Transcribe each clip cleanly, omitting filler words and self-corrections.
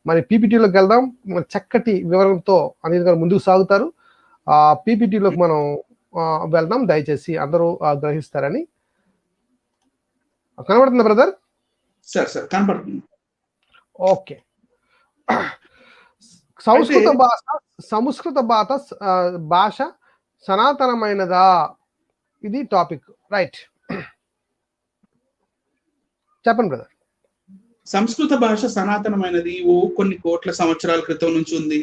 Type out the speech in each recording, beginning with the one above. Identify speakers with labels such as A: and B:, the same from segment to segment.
A: మరి పీపీటీలోకి వెళ్దాం. మరి చక్కటి వివరంతో అనిల్ గారు ముందుకు సాగుతారు. ఆ పీపీటీలోకి మనం వెళ్దాం. దయచేసి అందరూ గ్రహిస్తారని. కనబడుతుందా బ్రదర్?
B: సార్ కనబడుతుంది.
A: ఓకే. సంస్కృత భాష సనాతనమైనదా, ఇది టాపిక్. రైట్, చెప్పండి బ్రదర్.
B: సంస్కృత భాష సనాతనమైనది కొన్ని కోట్ల సంవత్సరాల క్రితం నుంచి ఉంది,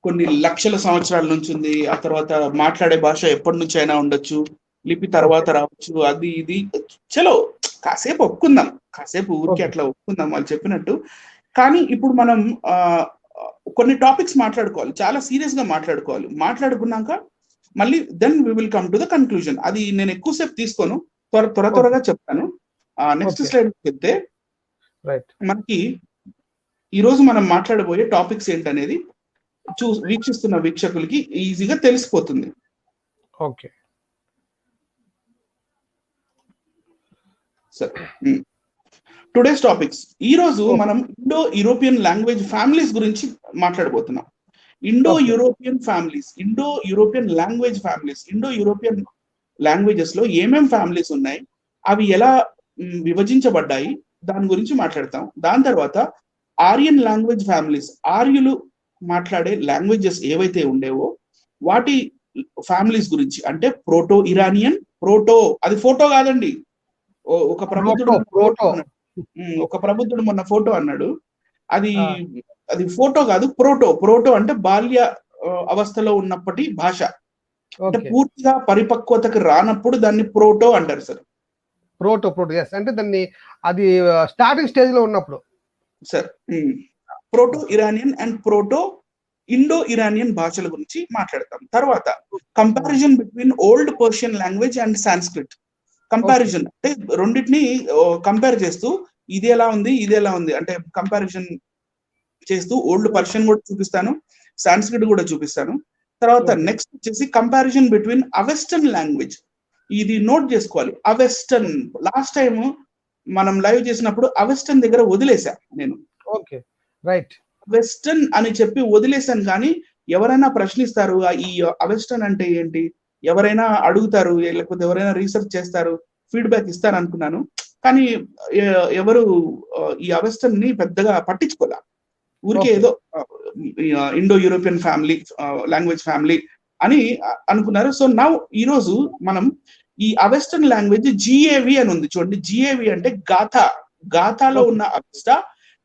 B: కొన్ని లక్షల సంవత్సరాల నుంచి ఉంది. ఆ తర్వాత మాట్లాడే భాష ఎప్పటి నుంచి అయినా ఉండొచ్చు, లిపి తర్వాత రావచ్చు, అది ఇది. చలో కాసేపు ఒప్పుకుందాం, కాసేపు ఊరికి అట్లా ఒప్పుకుందాం వాళ్ళు చెప్పినట్టు. కానీ ఇప్పుడు మనం కొన్ని టాపిక్స్ మాట్లాడుకోవాలి, చాలా సీరియస్ గా మాట్లాడుకోవాలి. మాట్లాడుకున్నాక మళ్ళీ then we will come to the conclusion. అది నేను ఎక్కువసేపు తీసుకోను, త్వరగా చెప్తాను. నెక్స్ట్ స్లైడ్ చెప్తే మనకి ఈ రోజు మనం మాట్లాడబోయే టాపిక్స్ ఏంటనేది వీక్షిస్తున్న వీక్షకులకి ఈజీగా తెలిసిపోతుంది.
A: Okay
B: sir, today's topics. ఈ రోజు మనం ఇండో యూరోపియన్ లాంగ్వేజ్ ఫ్యామిలీస్ గురించి మాట్లాడబోతున్నాం. Indo European families, Indo European language families, Indo European languages లో ఏమేం ఫ్యామిలీస్ ఉన్నాయి, అవి ఎలా విభజించబడ్డాయి, దాని గురించి మాట్లాడతాం. దాని తర్వాత ఆరియన్ లాంగ్వేజ్ ఫ్యామిలీస్, ఆర్యులు మాట్లాడే లాంగ్వేజెస్ ఏవైతే ఉండేవో వాటి ఫ్యామిలీస్ గురించి, అంటే ప్రోటో ఇరానియన్, ప్రోటో, అది ఫోటో కాదండి, ఒక ప్రబుద్ధుడు మొన్న ఫోటో అన్నాడు, అది ఫోటో కాదు, ప్రోటో అంటే బాల్య అవస్థలో ఉన్నప్పటి భాష, అంటే పూర్తిగా పరిపక్వతకు రానప్పుడు దాన్ని ప్రోటో అంటారు సార్.
A: ప్రోటో ఎస్, అంటే దాన్ని అది స్టార్టింగ్ స్టేజ్ లో ఉన్నప్పుడు
B: sir. Proto Iranian and proto Indo Iranian భాషల గురించి మాట్లాడతాం. తర్వాత comparison between old Persian language and Sanskrit. Comparison అంటే రెండింటిని కంపేర్ చేస్తూ ఇది ఎలా ఉంది, ఇది ఎలా ఉంది అంటే కంపారిజన్ చేస్తూ ఓల్డ్ పర్షియన్ కూడా చూపిస్తాను, సాంస్క్రిట్ కూడా చూపిస్తాను. తర్వాత నెక్స్ట్ వచ్చేసి కంపారిజన్ బిట్వీన్ అవెస్టర్న్ లాంగ్వేజ్. ఇది నోట్ చేసుకోవాలి, అవెస్టర్న్. లాస్ట్ టైం మనం లైవ్ చేసినప్పుడు అవెస్టర్న్ దగ్గర వదిలేసా నేను.
A: ఓకే రైట్,
B: వెస్టర్న్ అని చెప్పి వదిలేసాను. కానీ ఎవరైనా ప్రశ్నిస్తారు ఈ అవెస్టర్న్ అంటే ఏంటి, ఎవరైనా అడుగుతారు, లేకపోతే ఎవరైనా రీసెర్చ్ చేస్తారు, ఫీడ్బ్యాక్ ఇస్తారు అనుకున్నాను. కానీ ఎవరు ఈ అవెస్టర్న్ ని పెద్దగా పట్టించుకోలే. ఊరికే ఏదో Indo European family, language family అని అనుకున్నారు. సో నౌ ఈ రోజు మనం ఈ అవెస్టర్న్ లాంగ్వేజ్ జిఏవి అని ఉంది చూడండి. జిఏవి అంటే గాథాలో ఉన్న అవెస్టా,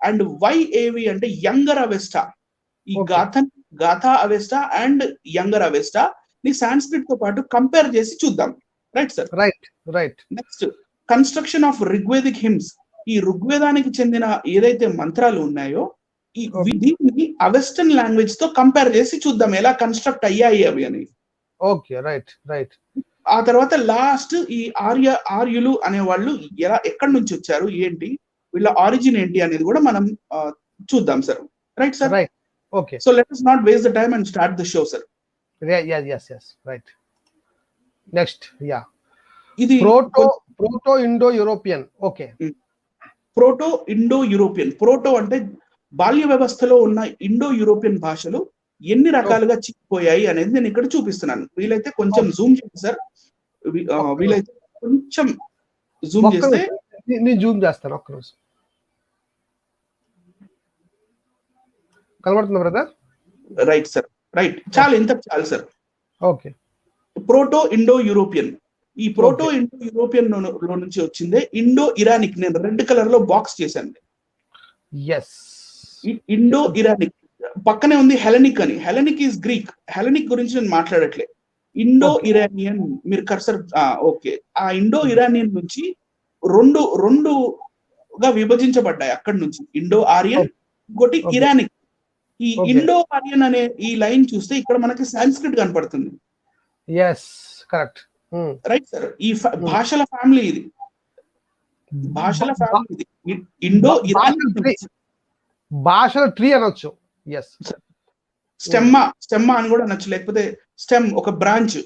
B: అండ్ వైఏవి అంటే యంగర్ అవెస్టా. ఈ Gatha Avesta and younger Avesta ని సాంస్క్రిట్ తో పాటు కంపేర్ చేసి చూద్దాం. Right sir?
A: Right.
B: Next construction of Rigvedic hymns. ఈ ఋగ్వేదానికి చెందిన ఏదైతే మంత్రాలు ఉన్నాయో దీన్ని అవెస్టర్న్ లాంగ్వేజ్ తో కంపేర్ చేసి చూద్దాం ఎలా కన్స్ట్రక్ట్ అయ్యాయి అవి అని.
A: Okay right.
B: ఆ తర్వాత లాస్ట్ ఈ ఆర్యులు అనే వాళ్ళు ఎక్కడి నుంచి వచ్చారు, ఏంటి, వీళ్ళ ఆరిజిన్ ఏంటి అనేది కూడా మనం చూద్దాం sir. Right sir?
A: Right. Okay,
B: so let us not waste the time and start the show sir.
A: yes right. Next
B: ఇది
A: proto Indo European. Okay,
B: proto Indo European. Proto అంటే బాల్య వ్యవస్థలో ఉన్న ఇండో యూరోపియన్ భాషలు ఎన్ని రకాలుగా చిక్కిపోయాయి అనేది నేను ఇక్కడ చూపిస్తున్నాను. వీలైతే కొంచెం జూమ్ చేయండి సార్, వీలైతే కొంచెం జూమ్ చేస్తే.
A: నేను జూమ్ చేస్తాను, ఒక్క రోజు. కనబడుతుంది బ్రదర్?
B: Right sir, right. చాలు sir.
A: Okay,
B: proto Indo European. ఈ ప్రోటో ఇండో యూరోపియన్ లో నుంచి వచ్చిందే ఇండో ఇరానిక్. నేను రెడ్ కలర్ లో బాక్స్ చేశాను. ఇండో ఇరానిక్ పక్కనే ఉంది హెలెనిక్ అని. Hellenic is Greek. హెలెనిక్ గురించి నేను మాట్లాడట్లే. ఇండో ఇరానియన్ మీరు కర్సర్. ఓకే, ఆ ఇండో ఇరానియన్ నుంచి రెండుగా విభజించబడ్డాయి అక్కడి నుంచి. ఇండో ఆరియన్, ఇంకోటి ఇరానిక్. ఈ ఇండో ఆరియన్ అనే ఈ లైన్ చూస్తే ఇక్కడ మనకి సాంస్క్రిట్ కనపడుతుంది.
A: కరెక్ట్.
B: Right sir? ఈ భాషల ఫ్యామిలీ ఇది, భాషల ఫ్యామిలీ ఇది. ఇండో ఇరానియన్
A: భాషల ట్రీ అనొచ్చు.
B: స్టెమ్మా అని కూడా అనొచ్చు, లేకపోతే స్టెమ్ ఒక బ్రాంచ్.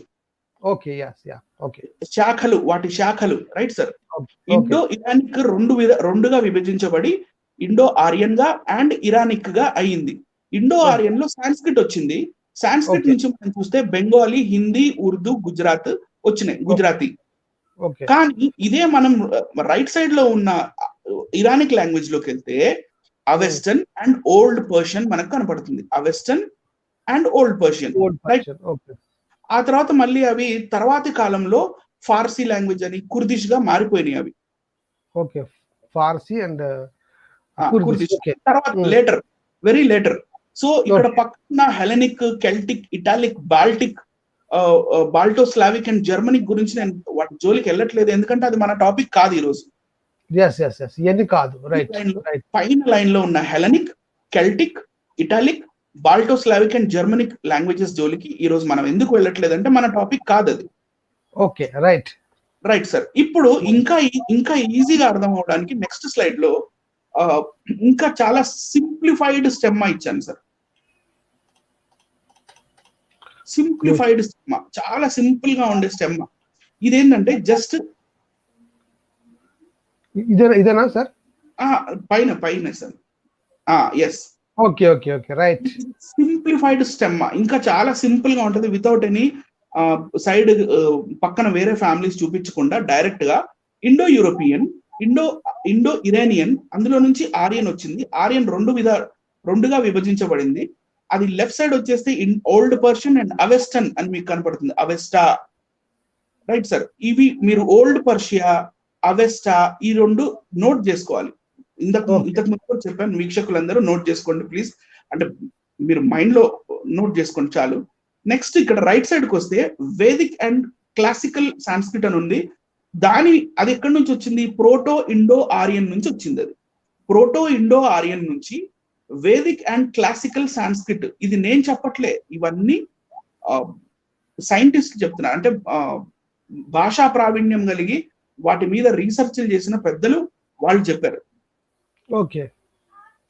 A: ఓకే,
B: శాఖలు, వాటి శాఖలు. Right sir? ఇండో ఇరానిక్ రెండుగా విభజించబడి ఇండో ఆరియన్ గా అండ్ ఇరానిక్ గా అయ్యింది. ఇండో ఆరియన్ లో సాంస్క్రిట్ వచ్చింది. సాంస్క్రిట్ నుంచి మనం చూస్తే బెంగాలీ, హిందీ, ఉర్దూ, గుజరాతీ. కానీ ఇదే మనం రైట్ సైడ్ లో ఉన్న ఇరానిక్ లాంగ్వేజ్ లోకి వెళ్తే అవెస్టర్న్ అండ్ ఓల్డ్ పర్షియన్ మనకు కనపడుతుంది. అవెస్టర్న్ అండ్ ఓల్డ్ పర్షియన్. ఆ తర్వాత మళ్ళీ అవి తర్వాతి కాలంలో ఫార్సీ లాంగ్వేజ్ అని, కుర్దిష్ గా మారిపోయినాయి అవి.
A: ఫార్సీ అండ్
B: కుర్దిష్ తర్వాత లేటర్, వెరీ లేటర్. సో ఇక్కడ పక్కన Hellenic, Celtic, Italic, Baltic, Balto Slavic and Germanic గురించి నేను వాటి జోలికి వెళ్ళట్లేదు, ఎందుకంటే అది మన టాపిక్ కాదు ఈ రోజు. పైన లైన్ లో ఉన్న Hellenic, Celtic, Italic, Balto Slavic and Germanic languages జోలికి ఈ రోజు మనం ఎందుకు వెళ్ళట్లేదు అంటే మన టాపిక్ కాదు అది. Right sir. ఇప్పుడు ఇంకా ఈజీగా అర్థం అవడానికి నెక్స్ట్ స్లైడ్ లో ఇంకా చాలా సింప్లిఫైడ్ స్టెమ్మా ఇచ్చాను సార్. సింప్లిఫైడ్ స్టెమ్మా, చాలా సింపుల్ గా ఉండే స్టెమ్మా. ఇదేంటంటే జస్ట్
A: ఇదేనా సార్?
B: పైన sir. Yes,
A: right.
B: Simplified stemma ఇంకా చాలా సింపుల్ గా ఉంటది, వితౌట్ ఎనీ సైడ్ పక్కన వేరే ఫ్యామిలీస్ చూపించకుండా డైరెక్ట్ గా ఇండో యూరోపియన్, ఇండో ఇరానియన్, అందులో నుంచి ఆరియన్ వచ్చింది. ఆరియన్ రెండుగా విభజించబడింది. అది లెఫ్ట్ సైడ్ వచ్చేస్తే ఓల్డ్ పర్షియన్ అండ్ అవెస్టన్ అని మీకు కనపడుతుంది, అవెస్టా. Right sir. ఇవి మీరు ఓల్డ్ పర్షియా, అవెస్టా ఈ రెండు నోట్ చేసుకోవాలి. ఇంతకు ముందు చెప్పాను, వీక్షకులందరూ నోట్ చేసుకోండి ప్లీజ్. అంటే మీరు మైండ్ లో నోట్ చేసుకోండి చాలు. నెక్స్ట్ ఇక్కడ రైట్ సైడ్ కి వస్తే వేదిక్ అండ్ క్లాసికల్ సాంస్క్రిట్ అని ఉంది. అది ఎక్కడి నుంచి వచ్చింది? ప్రోటో ఇండో ఆరియన్ నుంచి వచ్చింది. అది ప్రోటో ఇండో ఆరియన్ నుంచి వేదిక్ అండ్ క్లాసికల్ సాంస్క్రిట్. ఇది నేను చెప్పట్లే, ఇవన్నీ సైంటిస్ట్ చెప్తున్నారు. అంటే భాషా ప్రావీణ్యం కలిగి వాటి మీద రీసెర్చ్ చేసిన పెద్దలు వాళ్ళు చెప్పారు.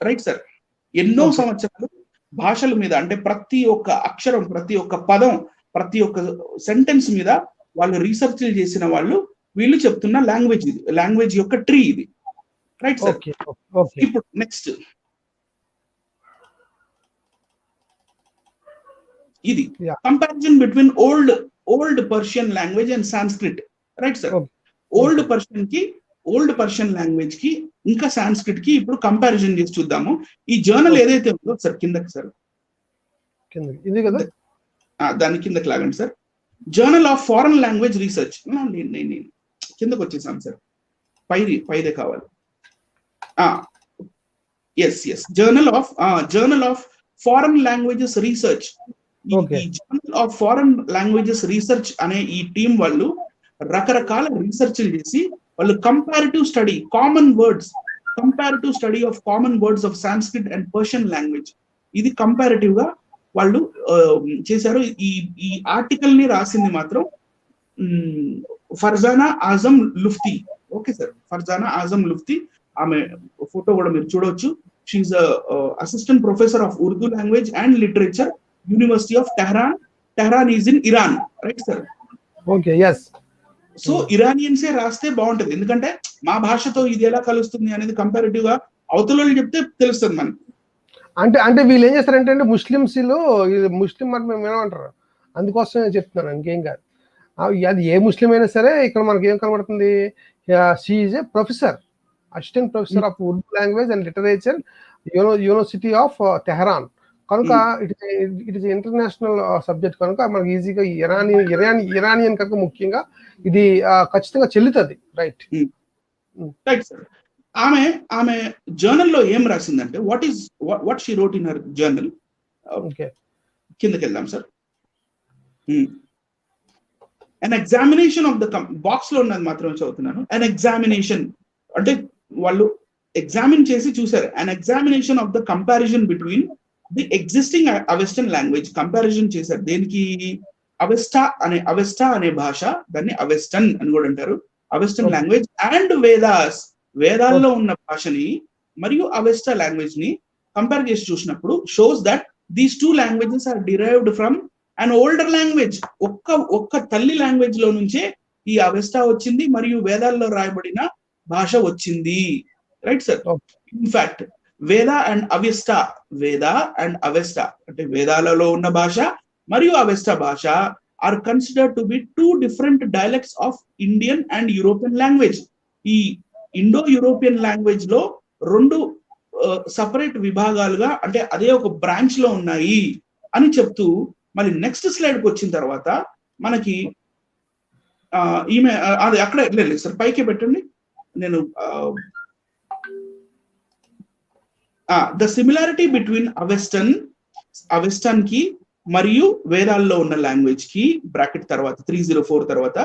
B: Right sir. ఎన్నో సంవత్సరాలు భాషల మీద, అంటే ప్రతి ఒక్క అక్షరం, ప్రతి ఒక్క పదం, ప్రతి ఒక్క సెంటెన్స్ మీద వాళ్ళు రీసెర్చ్ చేసిన వాళ్ళు వీళ్ళు చెప్తున్న లాంగ్వేజ్ ఇది, లాంగ్వేజ్ యొక్క ట్రీ ఇది. Right sir. ఇప్పుడు నెక్స్ట్ ఇది comparison between old Persian language and Sanskrit. Right sir. Old Persian language కి ఇంకా సాంస్క్రిట్ కి ఇప్పుడు కంపారిజన్ చేసి చూద్దాము. ఈ జర్నల్ ఏదైతే ఉందో సార్, కిందకి సార్, దాని కిందకి లాగండి sir. Journal of foreign language research. నేను కిందకి వచ్చేసాను సార్, పైదే కావాలి. Yes, journal of foreign languages research. ఈ journal of foreign languages research అనే ఈ టీం వాళ్ళు రకరకాల రీసెర్చ్ చేసి వాళ్ళు comparative study of common words of Sanskrit and Persian language, ఇది కంపారిటివ్ గా వాళ్ళు చేశారు. ఈ ఆర్టికల్ ని రాసింది మాత్రం ఫర్జానా ఆజం లుఫ్తీ. ఓకే సార్, ఫర్జానా ఆజం లుఫ్తీ. ఆమె ఫోటో కూడా మీరు చూడవచ్చు. She assistant professor of Urdu language and literature, university of Tehran is in Iran. Right sir. So ఇరానియన్సే రాస్తే బాగుంటది, ఎందుకంటే మా భాషతో ఇది ఎలా కలుస్తుంది అనేది కంపారిటివ్ గా అవతల చెప్తే తెలుస్తుంది మనకి.
A: అంటే వీళ్ళు ఏం చేస్తారంటే ముస్లింస్ ముస్లిం మతం ఏమంటారు, అందుకోసం చెప్తున్నాను, ఇంకేం కాదు. అది ఏ ముస్లిం అయినా సరే ఇక్కడ మనకి ఏం కనబడుతుంది, she is a professor, assistant professor of Urdu language and literature, university of Tehran. కనుక ఇట్ ఇస్ ఇంటర్నేషనల్ సబ్జెక్ట్ కనుక మనకి ఈజీగా ఇరానియన్ కనుక ముఖ్యంగా ఇది ఖచ్చితంగా చెల్లుతుంది. Right
B: sir. ఆమె జర్నల్ లో ఏం రాసిందంటే what she wrote in her journal. కిందకి వెళ్దాం sir. an examination of the box లో ఉన్నది మాత్రం చదువుతున్నాను. an examination అంటే వాళ్ళు ఎగ్జామిన్ చేసి చూసారు. an examination of the comparison between the existing Avestan language. Comparison చేశారు. దేనికి? అవెస్టా అనే భాష, దాన్ని అవెస్టన్ అని కూడా అంటారు, అవెస్టన్ లాంగ్వేజ్ అండ్ వేదాల్లో ఉన్న భాషని మరియు అవెస్టా లాంగ్వేజ్ ని కంపేర్ చేసి చూసినప్పుడు shows that these two languages are derived from an older language. ఒక్క తల్లి లాంగ్వేజ్ లో నుంచే ఈ అవెస్టా వచ్చింది మరియు వేదాల్లో రాయబడిన భాష వచ్చింది. Right sir.
A: Okay.
B: ఇన్ఫాక్ట్ వేద అండ్ అవెస్టా, వేద అండ్ అవెస్టా అంటే వేదాలలో ఉన్న భాష మరియు అవెస్టా భాష are considered to be 2 different dialects of Indian and European language. ఈ ఇండో యూరోపియన్ లాంగ్వేజ్ లో 2 సపరేట్ విభాగాలుగా అంటే అదే ఒక బ్రాంచ్ లో ఉన్నాయి అని చెప్తూ మళ్ళీ నెక్స్ట్ స్లైడ్కి వచ్చిన తర్వాత మనకి ఈమె అది అక్కడ లేదు సార్, పైకే పెట్టండి. నేను ద సిమిలారిటీ బిట్వీన్ అవెస్టన్ కి మరియు వేదాల్లో ఉన్న లాంగ్వేజ్ కి బ్రాకెట్ తర్వాత 304 తర్వాత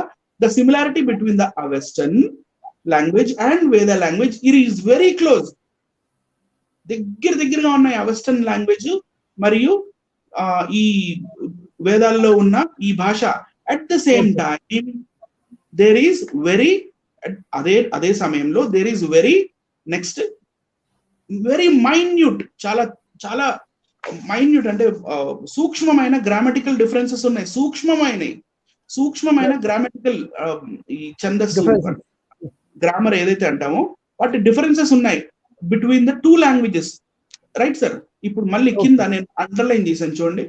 B: the similarity between the Avestan language and Veda language it is very close. దగ్గరగా ఉన్నాయి అవెస్టన్ లాంగ్వేజ్ మరియు ఈ వేదాల్లో ఉన్న ఈ భాష. At the same time there is very అదే సమయంలో there is very next very minute, చాలా చాలా మైన్యూట్ అంటే సూక్ష్మమైన గ్రామటికల్ డిఫరెన్సెస్ ఉన్నాయి. సూక్ష్మమైన గ్రామటికల్ ఈ ఛందస్సు గ్రామర్ ఏదైతే అంటామో వాటి డిఫరెన్సెస్ ఉన్నాయి between the 2 languages. Right sir. ఇప్పుడు మళ్ళీ కింద నేను అండర్లైన్ చేశాను చూడండి.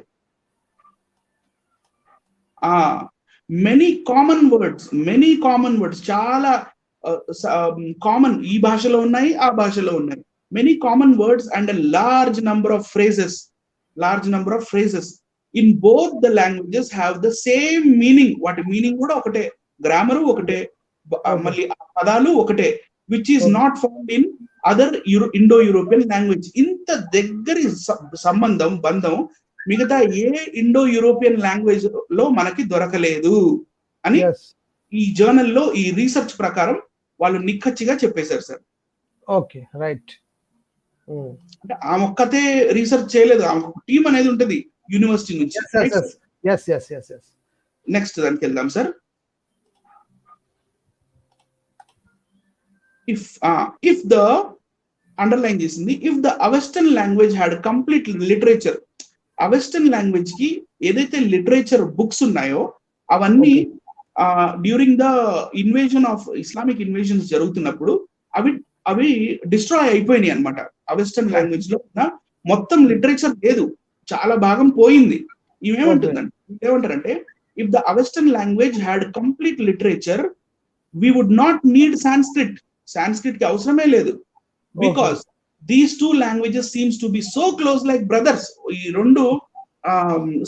B: మెనీ కామన్ వర్డ్స్ చాలా కామన్ ఈ భాషలో ఉన్నాయి, ఆ భాషలో ఉన్నాయి. Many common words and a large number of phrases in both the languages have the same meaning. వాటి మీనింగ్ కూడా ఒకటే, గ్రామరు ఒకటే, మళ్ళీ పదాలు ఒకటే, which is not found in other Indo-European language. ఇంత దగ్గరి బంధం మిగతా ఏ ఇండో యూరోపియన్ లాంగ్వేజ్ లో మనకి దొరకలేదు అని ఈ జర్నల్ లో ఈ రీసెర్చ్ ప్రకారం వాళ్ళు నిక్కచ్చిగా చెప్పేశారు సార్.
A: Okay, right.
B: అంటే ఆమె ఒక్కతే రీసెర్చ్ చేయలేదు, ఆమె టీం అనేది ఉంటది యూనివర్సిటీ నుంచి. నెక్స్ట్ దానికి వెళ్దాం సార్. ఇఫ్ ద అండర్లైన్ చేసింది, if the Avestan language had complete literature, Avestan language కి ఏదైతే లిటరేచర్ బుక్స్ ఉన్నాయో అవన్నీ during the invasion of Islamic invasions జరుగుతున్నప్పుడు అవి డిస్ట్రాయ్ అయిపోయినాయి అనమాట. అవెస్టర్న్ లాంగ్వేజ్ లో ఉన్న మొత్తం లిటరేచర్ లేదు, చాలా భాగం పోయింది. ఏమంటారంటే if the Avestan language had complete literature we would not need Sanskrit కి అవసరమే లేదు. Because these 2 languages seems to be so close like brothers. ఈ 2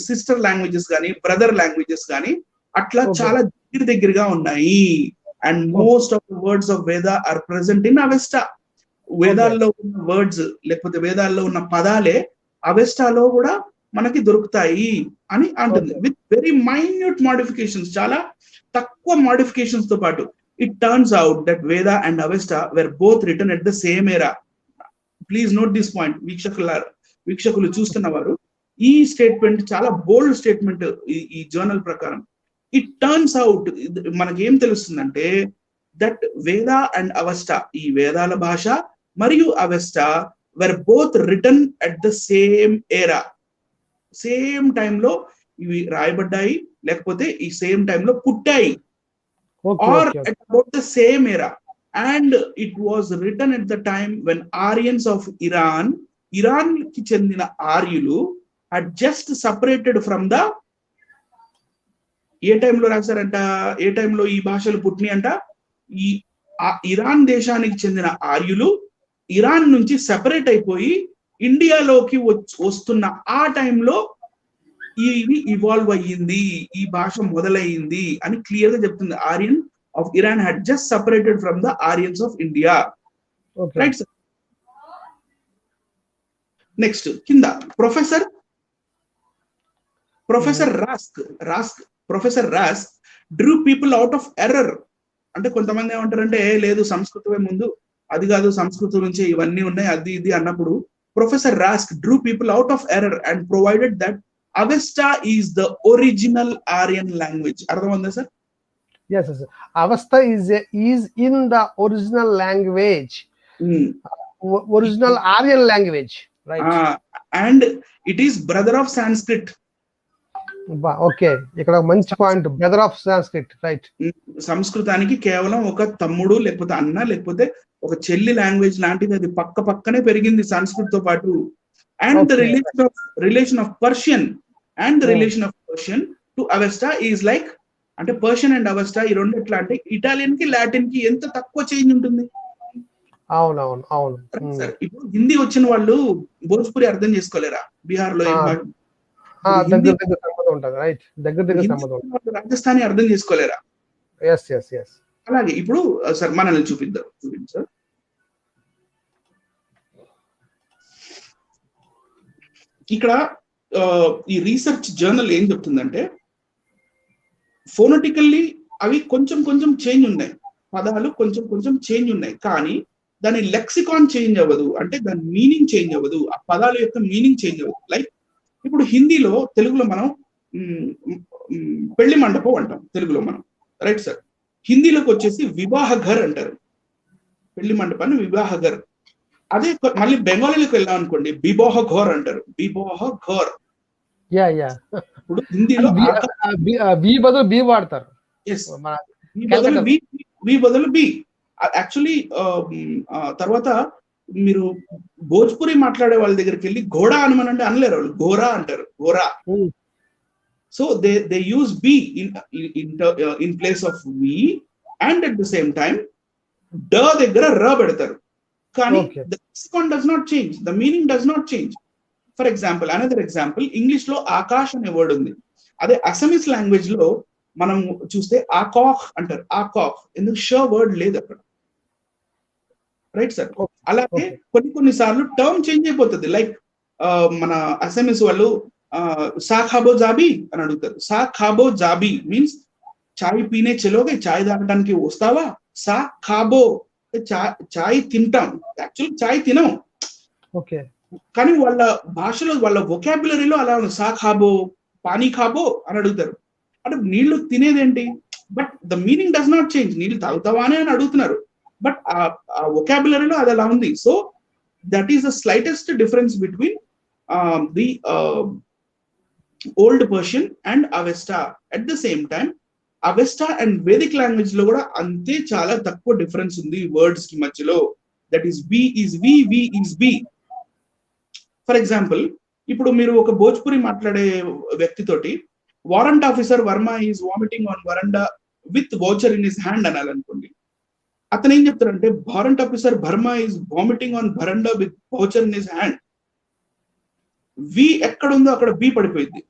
B: సిస్టర్ లాంగ్వేజెస్ కానీ బ్రదర్ లాంగ్వేజెస్ కానీ అట్లా చాలా దగ్గరగా ఉన్నాయి. And most of the words of Veda are present in Avesta. వేదాల్లో ఉన్న వర్డ్స్ లేకపోతే వేదాల్లో ఉన్న పదాలే అవెస్టాలో కూడా మనకి దొరుకుతాయి అని అంటుంది. విత్ వెరీ మైన్యూట్ మోడిఫికేషన్స్, చాలా తక్కువ మోడిఫికేషన్స్ తో పాటు. It turns out that Veda and Avesta were both written at the same era. Please note this point. వీక్షకులు చూస్తున్నవారు, ఈ స్టేట్మెంట్ చాలా బోల్డ్ స్టేట్మెంట్ ఈ జర్నల్ ప్రకారం. ఇట్ టర్న్స్ అవుట్ మనకి ఏం తెలుస్తుందంటే దట్ వేద అండ్ అవెస్టా, ఈ వేదాల భాష మరియు Avesta were both written at the same era. Same టైంలో ఇవి రాయబడ్డాయి, లేకపోతే ఈ సేమ్ టైంలో పుట్టాయి, or at about the same era. And it was written at the time when Aryans of Iran కి చెందిన ఆర్యులు had just separated from the, ఏ టైంలో రాశారంట, ఏ టైంలో ఈ భాషలు పుట్టినాయి అంట, ఈ ఇరాన్ దేశానికి చెందిన ఆర్యులు ఇరాన్ నుంచి సెపరేట్ అయిపోయి ఇండియాలోకి వస్తున్న ఆ టైంలో ఇది ఇవాల్వ్ అయ్యింది, ఈ భాష మొదలైంది అని క్లియర్ గా చెప్తుంది. Aryan of Iran had just separated from the Aryans of India. Okay. Right, sir? Next, kinda Professor Rask drew people out of error. అంటే కొంతమంది ఏమంటారంటే లేదు సంస్కృతమే ముందు, అది కాదు సంస్కృతం నుంచి ఇవన్నీ ఉన్నాయి అది ఇది అన్నప్పుడు professor రాస్క్ drew people out of error and provided that Avesta is the original Aryan language. అర్థమైందా sir?
A: Yes, yes. Avesta is in the original language, original Aryan language, right?
B: And it is brother of Sanskrit.
A: Okay, ikkada manchi point, brother of Sanskrit, right?
B: సంస్కృతానికి కేవలం ఒక తమ్ముడు లేకపోతే అన్న లేకపోతే ఒక చెల్లి language లాంటిది, అది పక్క పక్కనే పెరిగింది సంస్కృత్ తో పాటు. And the relation of Persian and the relation of Persian to Avesta is like, అంటే పర్షియన్ అండ్ అవెస్టా ఈ రెండు ఎట్లా అంటే ఇటాలియన్ కి లాటిన్ కి ఎంత తక్కువ చేంజ్ ఉంటుంది.
A: అవునవును అవును.
B: సార్ ఇప్పుడు హిందీ వచ్చిన వాళ్ళు భోజ్పురి అర్థం చేసుకోలేరా? బీహార్ లో రాజస్థానీ అర్థం చేసుకోలేరా? అలాగే ఇప్పుడు సార్ మనల్ని చూపిద్దాం సార్. ఇక్కడ ఈ రీసెర్చ్ జర్నల్ ఏం చెప్తుందంటే, ఫోనటికల్లీ అవి కొంచెం కొంచెం చేంజ్ ఉన్నాయి, పదాలు కొంచెం కొంచెం చేంజ్ ఉన్నాయి, కానీ దాని లెక్సికాన్ చేంజ్ అవ్వదు, అంటే దాని మీనింగ్ చేంజ్ అవ్వదు, ఆ పదాల యొక్క మీనింగ్ చేంజ్ అవ్వదు. లైక్ ఇప్పుడు హిందీలో, తెలుగులో మనం పెళ్లి మండపం అంటాం తెలుగులో మనం, రైట్ సార్. హిందీలోకి వచ్చేసి వివాహ ఘర్ అంటారు, పెళ్లి మండపాన్ని వివాహ ఘర్. అదే మళ్ళీ బెంగాలీలోకి వెళ్ళాం అనుకోండి, బిబోహ ఘోర్ అంటారు, బిబోహ ఘోర్. ఇప్పుడు హిందీలో
A: బి వాడతారు,
B: వి బదులు బి. యాక్చువల్లీ తర్వాత మీరు భోజ్పురి మాట్లాడే వాళ్ళ దగ్గరికి వెళ్ళి ఘోడా అనమనంటే అనలేరు, వాళ్ళు ఘోరా అంటారు, ఘోరా. So they use B in place of V, and at the same time డ దగ్గర ర పెడతారు, కానీ the lexicon does not change, the meaning does not change. For example, another example, English లో ఆకాష్ అనే వర్డ్ ఉంది, అదే అసమీస్ లాంగ్వేజ్ లో మనం చూస్తే ఆకాహ్ అంటారు, ఆకాహ్, ఎందుకు ష వర్డ్ లేదు అక్కడ, రైట్ సార్. అలాగే కొన్ని సార్లు టర్మ్ చేంజ్ అయిపోతుంది. లైక్ మన అసమీస్ వాళ్ళు సా ఖాబో జాబీ అని అడుగుతారు, సా ఖాబో జాబీ మీన్స్ చాయ్ పీనే చలోగే, చాయ్ తాగడానికి వస్తావా, సా ఖాబో చాయ్ తింటాం, యాక్చువల్ చాయ్ తినం, కానీ వాళ్ళ భాషలో వాళ్ళ వొకాబులరీలో అలా ఉంది, సా ఖాబో, పానీ ఖాబో అని అడుగుతారు, అంటే నీళ్లు తినేదేంటి, but the meaning does not change, నీళ్లు తాగుతావా అని అడుగుతున్నారు, బట్ ఆ వొకాబులరీలో అది అలా ఉంది. So that is the slightest difference between the old Persian and Avesta. At the same time Avesta and Vedic language లో కూడా అంతే చాలా తక్కువ డిఫరెన్స్ ఉంది వర్డ్స్ కి మధ్యలో. That is B is V, V is B. For example, ఇప్పుడు మీరు ఒక భోజ్పురి మాట్లాడే వ్యక్తితోటి warrant officer Verma is vomiting on veranda with voucher in his hand అనాలనుకోండి, అతను ఏం చెప్తారంటే warrant officer Barma is vomiting on veranda with voucher in his hand. V ఎక్కడ ఉందో అక్కడ బి పడిపోయింది,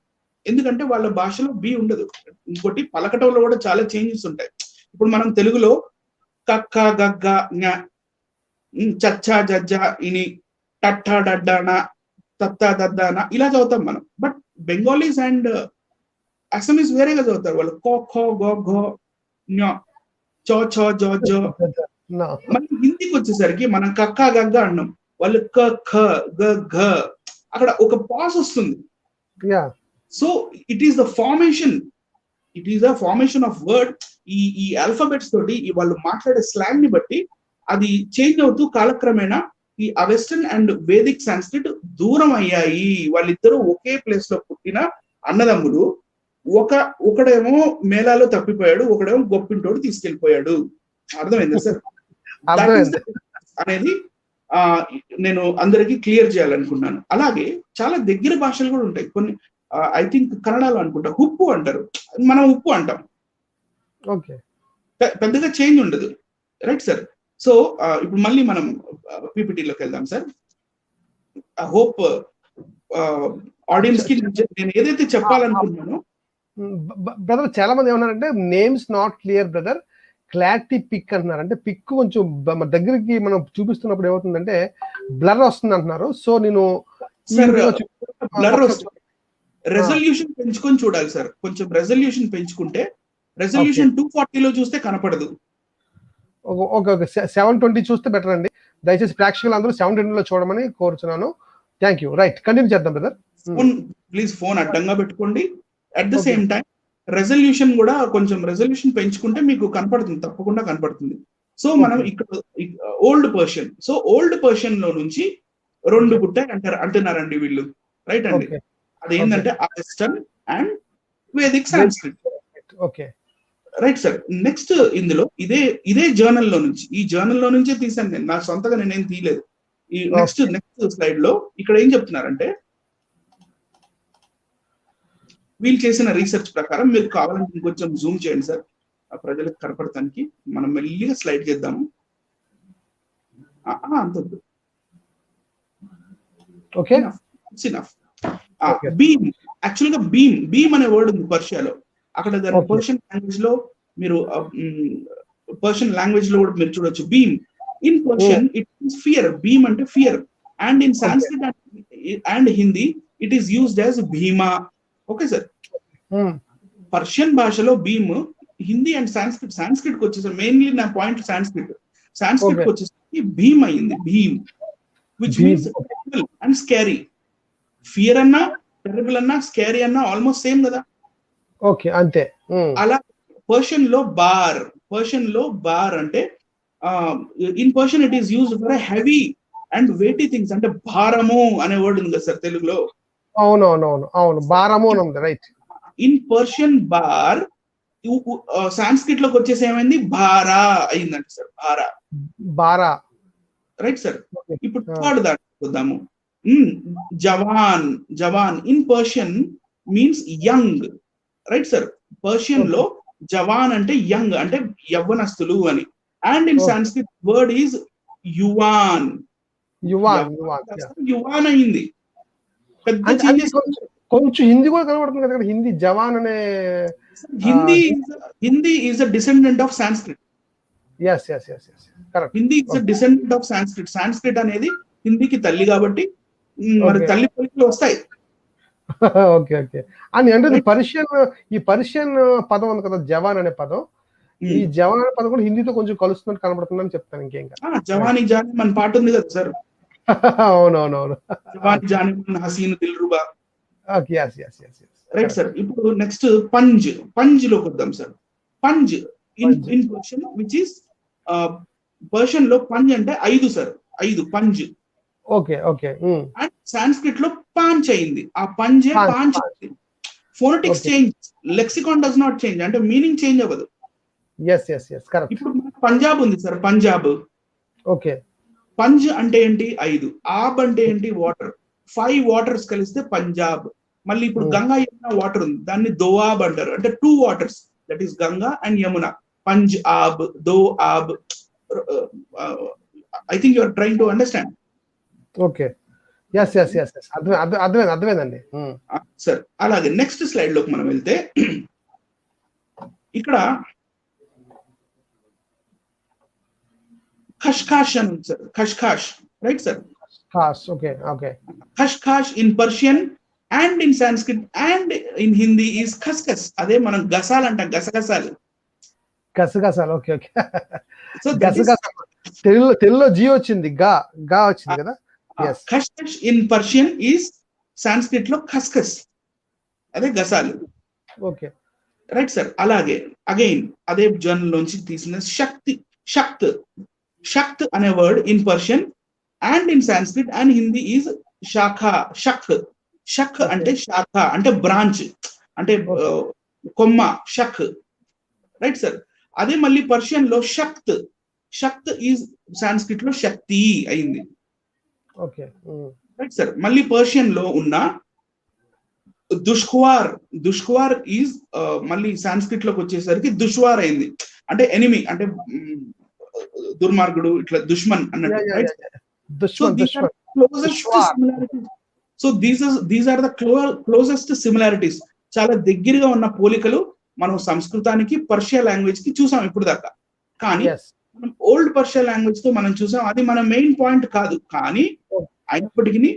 B: ఎందుకంటే వాళ్ళ భాషలో బి ఉండదు. ఇంకోటి పలకటంలో కూడా చాలా చేంజెస్ ఉంటాయి. ఇప్పుడు మనం తెలుగులో కక్క గగ్గ చచ్చా జజ్జా ఇని టట్టా డడ్డానా తత్తా దద్దానా ఇలా చదువుతాం మనం, బట్ బెంగాలీస్ అండ్ అసమీస్ వేరేగా చదువుతారు, వాళ్ళు కో ఖో గో ఘో న్యో చో చో జో జో. మళ్ళీ హిందీకి వచ్చేసరికి మనం కక్క గగ్గ అన్నాం, వాళ్ళు క ఖ గ ఘ, అక్కడ ఒక పాస్ వస్తుంది. So it is the formation of word. ఈ ఆల్ఫాబెట్స్ తోటి వాళ్ళు మాట్లాడే స్లాంగ్ ని బట్టి అది చేంజ్ అవుతూ కాలక్రమేణా ఈ అవెస్టర్న్ అండ్ వేదిక్ సంస్కృత్ దూరం అయ్యాయి. వాళ్ళిద్దరూ ఒకే ప్లేస్ లో పుట్టిన అన్నదమ్ములు, ఒకడేమో మేళాలో తప్పిపోయాడు, ఒకడేమో గొప్పింటోడు తీసుకెళ్లిపోయాడు. అర్థమైందా సార్? అనేది నేను అందరికి క్లియర్ చేయాలనుకున్నాను. అలాగే చాలా దగ్గర భాషలు కూడా ఉంటాయి కొన్ని. ఐ థింక్ కన్నడలో అనుకుంటా ఉప్పు అంటారు, మనం ఉప్పు అంటాం, పెద్దగా చేంజ్ ఉండదు, రైట్ సార్. సో ఇప్పుడు మళ్ళీ మనం పీపీటీలోకి వెళ్దాం సార్. ఐ హోప్ ఆడియన్స్ కి నేను ఏదైతే చెప్పాలనుకుంటున్నానో.
A: బ్రదర్ చాలా మంది ఏమన్నారంటే names not clear brother, clarity pic అంటున్నారు. అంటే పిక్ కొంచెం దగ్గరికి మనం చూపిస్తున్నప్పుడు ఏమవుతుందంటే బ్లర్ వస్తుంది అంటున్నారు. సో నేను
B: బ్లర్ వస్తుంది, రెజల్యూషన్ పెంచుకొని చూడాలి సార్. కొంచెం రెజల్యూషన్ పెంచుకుంటే, రెజల్యూషన్ 240లో చూస్తే కనపడదు.
A: ఓకే 720 చూస్తే బెటర్ అండి. దయచేసి ప్రేక్షకులు అందరూ 720లో చూడమని కోరుచున్నాను. Thank you. రైట్, కంటిన్యూ చేద్దాం బ్రదర్.
B: ప్లీజ్ ఫోన్ అడ్డంగా పెట్టుకోండి. At the same time resolution కూడా కొంచెం రెజల్యూషన్ పెంచుకుంటే మీకు కనపడుతుంది, తప్పకుండా కనపడుతుంది. సో మనం ఇక్కడ old Persian, so old Persian లో నుంచి రెండు పుట్టాయి అంటున్నారండి వీళ్ళు, రైట్ అండి. అదేంటంటే Avestan and Vedic Sanskrit.
A: Okay
B: right sir. Next ఇందులో ఇదే జర్నల్ లో నుంచి, ఈ జర్నల్ లో నుంచే తీసాను నేను, నా సొంతగా నేనేం తీయలేదు. ఈ నెక్స్ట్ స్లైడ్ లో ఇక్కడ ఏం చెప్తున్నారంటే, వీళ్ళు చేసిన రీసెర్చ్ ప్రకారం, మీరు కావాలంటే ఇంకొంచెం జూమ్ చేయండి సార్ ఆ ప్రజలకు కనపడటానికి. మనం మెల్లిగా స్లైడ్ చేద్దాము. అంత
A: ఓకే,
B: బీమ్. యాక్చువల్ గా బీమ్ అనే వర్డ్ ఉంది పర్షియాలో. అక్కడ దాని పర్షియన్ లాంగ్వేజ్ లో మీరు పర్షియన్ లాంగ్వేజ్ లో కూడా మీరు చూడొచ్చు బీమ్. In Persian it means fear. బీమ్ అంటే fear. And in Sanskrit and Hindi it is used as భీమా. Okay sir. పర్షియన్ భాషలో భీమ్, హిందీ అండ్ సాంస్క్రిట్ కి వచ్చేసరికి, మెయిన్లీ నా పాయింట్ సాంస్క్రిట్ కి వచ్చేసరికి భీమ్ అయింది. భీమ్ which means terrible and scary. Fear అన్నా, టెరబుల్ అన్నా, స్కేరీ అన్నా ఆల్మోస్ట్ సేమ్ కదా.
A: ఓకే, అంతే.
B: అలా పర్షియన్ లో బార్ అంటే in Persian it is used for heavy and weighty things. అంటే భారము అనే వర్డ్ ఉంది కదా సార్ తెలుగులో.
A: అవును, భారము అని ఉంది. రైట్.
B: ఇన్ పర్షియన్ బార్, సాంస్క్రిట్ లోకి వచ్చేసి ఏమైంది, భారా అయిందండి సార్. భారా. Right sir. ఇప్పుడు థర్డ్ దాంట్లో చూద్దాము. జవాన్ in Persian means young. Right sir. Persian లో జవాన్ అంటే యంగ్, అంటే యవ్వనస్తులు అని. And in Sanskrit word is యువాన్ అయింది. పెద్ద చేంజెస్.
A: కొంచెం హిందీ కూడా కనబడుతుంది కదా, హిందీ జవాన్ అనే.
B: Hindi is a descendant of Sanskrit. Hindi is a descendant of Sanskrit. Sanskrit అనేది హిందీకి తల్లి కాబట్టి మరి తల్లి పలికలు వస్తాయి.
A: ఓకే. అని అంటే ఈ పర్షియన్ పదం ఉంది కదా, జవాన్ అనే పదం. ఈ జవాన్ అనే పదం కూడా హిందీతో కొంచెం కలుస్తున్నట్టు కనబడుతుందని చెప్తాను. ఇంకేం కాదు.
B: జవానీ జానీ మన పాట ఉంది కదా సార్.
A: అవునవును.
B: జవానీ జానీ మన హసీన్ దిల్రుబా. Right sir. ఇప్పుడు నెక్స్ట్ పంజ్ లోకి వద్దాం సార్. పంజ్ in Persian which is Persian లో పంజ్ అంటే 5 సార్. 5 పంజ్.
A: ఓకే.
B: అండ్ సాంస్క్రిట్ లో పాంచ్ అయింది. ఆ పంజే పాంచ్. Phonetics change, lexicon does not change. అంటే మీనింగ్ చేంజ్ అవ్వదు. ఇప్పుడు పంజాబ్ ఉంది సార్. పంజాబ్.
A: ఓకే.
B: పంజ్ అంటే ఏంటి, 5. ఆబ్ అంటే ఏంటి, వాటర్. 5 వాటర్స్ కలిస్తే పంజాబ్. మళ్ళీ ఇప్పుడు గంగా యమున వాటర్ ఉంది, దాన్ని దోఆబ్ అంటారు. అంటే 2 waters, that is Ganga and Yamuna. పంజ్ ఆబ్, దో ఆబ్. I think you are trying to understand.
A: Okay. అర్థమైందండి
B: సార్. అలాగే నెక్స్ట్ స్లైడ్ లోకి మనం వెళ్తే, ఇక్కడ ఖష్ఖాష్ అని ఉంది సార్. ఖష్ఖాష్. Right sir. ఖష్ఖాష్ in Persian and in Sanskrit and in Hindi is ఖస్ఖస్. అదే మనం గసాలు అంటాం, గసగసాలు.
A: ఓకే. సో తెలుగులో జీ వచ్చింది, గా వచ్చింది కదా.
B: ఖష్ఖష్ ఇన్ పర్షియన్ ఈజ్ సాంస్క్రిట్ లో ఖస్ఖస్, అదే గసాలు.
A: ఓకే.
B: Right sir. అలాగే అగైన్ అదే జర్నల్ నుంచి తీసిన షక్త్ అనే word in Persian and in Sanskrit and Hindi is శాఖ. షక్ అంటే శాఖ, అంటే బ్రాంచ్, అంటే కొమ్మ. షక్. Right sir. అదే మళ్ళీ పర్షియన్ లో షక్త్ ఈజ్ సాంస్క్రిట్ లో శక్తి అయింది.
A: ఓకే.
B: Right sir. మళ్ళీ పర్షియన్ లో ఉన్న దుష్ఖ్వార్ ఈజ్ మళ్ళీ సాంస్క్రిట్ లోకి వచ్చేసరికి దుష్వార్ అయింది. అంటే ఎనిమి, అంటే దుర్మార్గుడు, ఇట్లా దుష్మన్ అన్నట్టు. So these are the closest similarities. చాలా దగ్గరగా ఉన్న పోలికలు మనం సంస్కృతానికి, పర్షియా లాంగ్వేజ్ కి చూసాం ఇప్పుడు దాకా. కానీ మనం ఓల్డ్ పర్షియా లాంగ్వేజ్ తో మనం చూసాం. అది మన మెయిన్ పాయింట్ కాదు. కానీ అయినప్పటికీ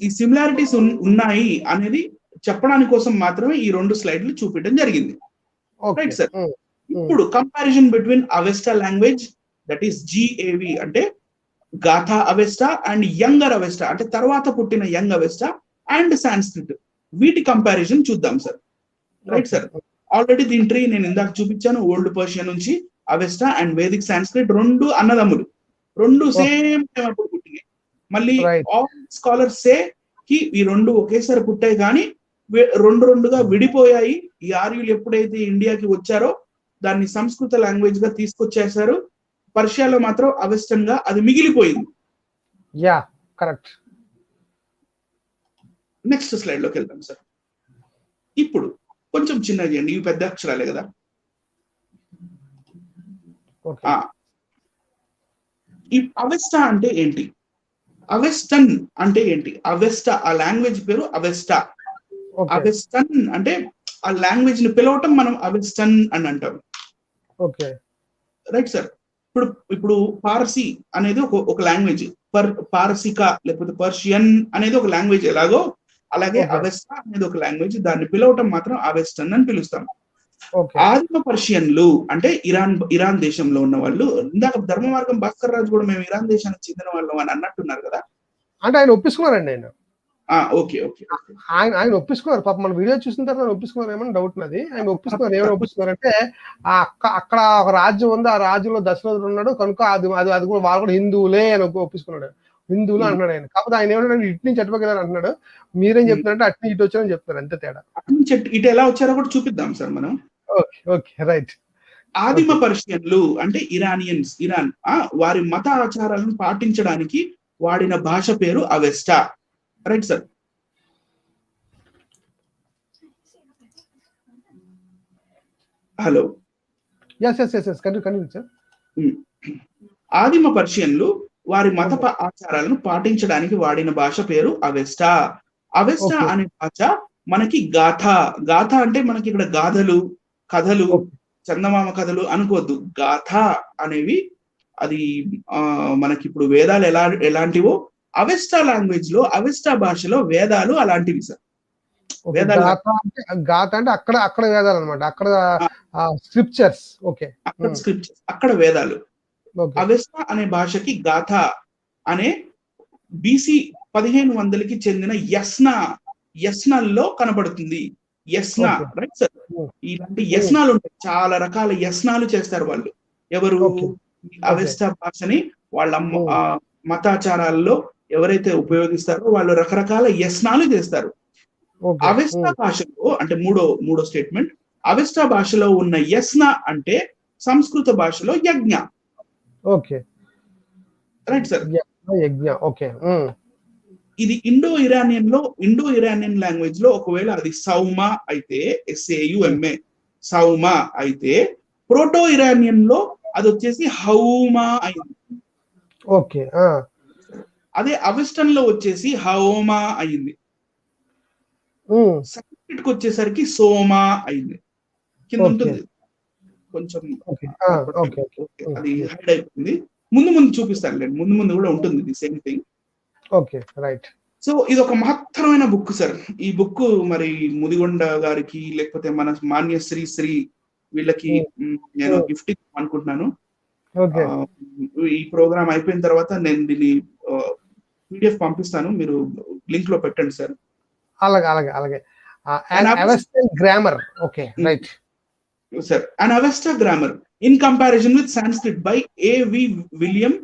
B: ఈ సిమిలారిటీస్ ఉన్నాయి అనేది చెప్పడానికి కోసం మాత్రమే ఈ 2 స్లైడ్లు చూపించడం జరిగింది. Right sir. ఇప్పుడు comparison between Avesta language, that is GAV అంటే Gatha Avesta, and younger Avesta అంటే తర్వాత పుట్టిన యంగ్ అవెస్టా, అండ్ సాంస్క్రిట్. వీటి కంపారిజన్ చూద్దాం సార్. Right sir. ఆల్రెడీ దీని ట్రీ నేను ఇందాక చూపించాను. ఓల్డ్ పర్షియా నుంచి అవెస్టా అండ్ వేదిక్ సాంస్క్రిట్ 2 అన్నదమ్ములు, 2 సేమ్ టైం అప్పుడు పుట్టినాయి. మళ్ళీ ఆల్ స్కాలర్స్ సే కి ఈ 2 ఒకేసారి పుట్టాయి, కానీ 2గా విడిపోయాయి. ఈ ఆర్యులు ఎప్పుడైతే ఇండియాకి వచ్చారో దాన్ని సంస్కృత లాంగ్వేజ్ గా తీసుకొచ్చేసారు. పర్షియాలో మాత్రం అవెస్టన్ గా అది మిగిలిపోయింది.
A: Yeah correct.
B: నెక్స్ట్ స్లైడ్ లోకి వెళ్తాం సార్. ఇప్పుడు కొంచెం చిన్నది అండి, ఇవి పెద్ద అక్షరాలే కదా. ఈ అవెస్టా అంటే ఏంటి, అవెస్టన్ అంటే ఏంటి? అవెస్టా ఆ లాంగ్వేజ్ పేరు అవెస్టా. అవెస్టన్ అంటే ఆ లాంగ్వేజ్ ని పిలవటం మనం అవెస్టన్ అని అంటాం.
A: Okay
B: right sir. ఇప్పుడు పారసీ అనేది ఒక లాంగ్వేజ్, పారసిక లేకపోతే పర్షియన్ అనేది ఒక లాంగ్వేజ్ ఎలాగో అలాగే అవెస్టా అనేది ఒక లాంగ్వేజ్, దాన్ని పిలవటం మాత్రం అవెస్టన్ అని పిలుస్తాం. ఆదిమ పర్షియన్లు అంటే ఇరాన్ దేశంలో ఉన్న వాళ్ళు. ఇందాక ధర్మ మార్గం భాస్కర్ రాజు కూడా మేము ఇరాన్ దేశానికి చెందిన వాళ్ళం అని అన్నట్టున్నారు కదా.
A: అంటే ఆయన ఒప్పించుకున్నారండి.
B: ఓకే ఓకే
A: ఆయన ఒప్పించుకున్నారు. పాప మన వీడియో చూసిన తర్వాత ఒప్పించుకున్నారు ఏమని డౌట్ ఉన్నది. ఆయన ఒప్పించుకున్నారు. ఏమైనా ఒప్పించుకున్నారంటే అక్కడ ఒక రాజ్యం ఉంది, ఆ రాజ్యంలో దశరథుడు ఉన్నాడు కనుక అది కూడా వాళ్ళు కూడా హిందువులే అని ఒప్పించుకున్నాడు. హిందువులు అంటున్నాడు ఆయన. కాకపోతే ఆయన ఏమన్నా ఇటు నుంచి అటుపక్కల అంటున్నాడు. మీరేం చెప్తున్నారంటే అటు ఇటు వచ్చారని చెప్తున్నారు, అంతే తేడా.
B: ఇటు ఎలా వచ్చారో కూడా చూపిద్దాం సార్ మనం.
A: Okay right.
B: ఆదిమ పర్షియన్లు అంటే ఇరానియన్స్, ఇరాన్ వారి మత ఆచారాలను పాటించడానికి వాడిన భాష పేరు Avesta. Right sir. Hello.
A: Continue sir.
B: ఆదిమ పర్షియన్లు వారి మత ఆచారాలను పాటించడానికి వాడిన భాష పేరు అవెస్టా. అవెస్టా అనే భాష మనకి గాథ. గాథ అంటే మనకి ఇక్కడ గాథలు, కథలు, చందమామ కథలు అనుకోవద్దు. గాథ అనేవి అది మనకి ఇప్పుడు వేదాలు ఎలాంటివో అవెస్టా లాంగ్వేజ్ లో, అవెస్టా భాషలో వేదాలు అలాంటివి సార్.
A: వేదాలు గాథ అంటే అక్కడ వేదాలు అన్నమాట, అక్కడ స్క్రిప్చర్స్. ఓకే,
B: అక్కడ స్క్రిప్చర్స్, అక్కడ వేదాలు. అవెస్టా అనే భాషకి గాథ అనే బీసీ 1500కి చెందిన యస్నాల్లో కనబడుతుంది. యస్నా. Right sir. ఇలాంటి యస్నాలు ఉంటాయి, చాలా రకాల యస్నాలు చేస్తారు వాళ్ళు. ఎవరు? అవెస్టా భాషని వాళ్ళ మతాచారాల్లో ఎవరైతే ఉపయోగిస్తారో వాళ్ళు రకరకాల యస్నాలు చేస్తారు. అవెస్టా భాషలో అంటే మూడో స్టేట్మెంట్, అవెస్టా భాషలో ఉన్న యస్న అంటే సంస్కృత భాషలో యజ్ఞ. Okay right sir.
A: యజ్ఞ. ఓకే.
B: ఇది ఇండో ఇరానియన్ లాంగ్వేజ్ లో ఒకవేళ అది సౌమా అయితే, SAUMA సౌమా అయితే, ప్రోటో ఇరానియన్ లో అది వచ్చేసి హౌమా అయింది.
A: ఓకే.
B: అదే అవెస్టన్ లో వచ్చేసి హౌమా అయింది. సంస్కృతికి వచ్చేసరికి సోమా అయింది. కింద ఉంటుంది కొంచెం, అది హైడ్ అయిపోయింది. ముందు చూపిస్తాను, ముందు కూడా ఉంటుంది ఇది same thing.
A: Okay right.
B: So ఇది ఒక మహత్తరమైన బుక్ సార్. ఈ బుక్ మరి ముదిగొండ గారికి లేకపోతే మన మాన్య శ్రీ వీళ్ళకి నేను గిఫ్ట్ అనుకుంటున్నాను. ఈ ప్రోగ్రామ్ అయిపోయిన తర్వాత నేను దీన్ని PDF పంపిస్తాను, మీరు లింక్ లో పెట్టండి సార్.
A: అలాగే. Grammar. Okay right
B: sir. An Avesta grammar in comparison with Sanskrit by A.V. William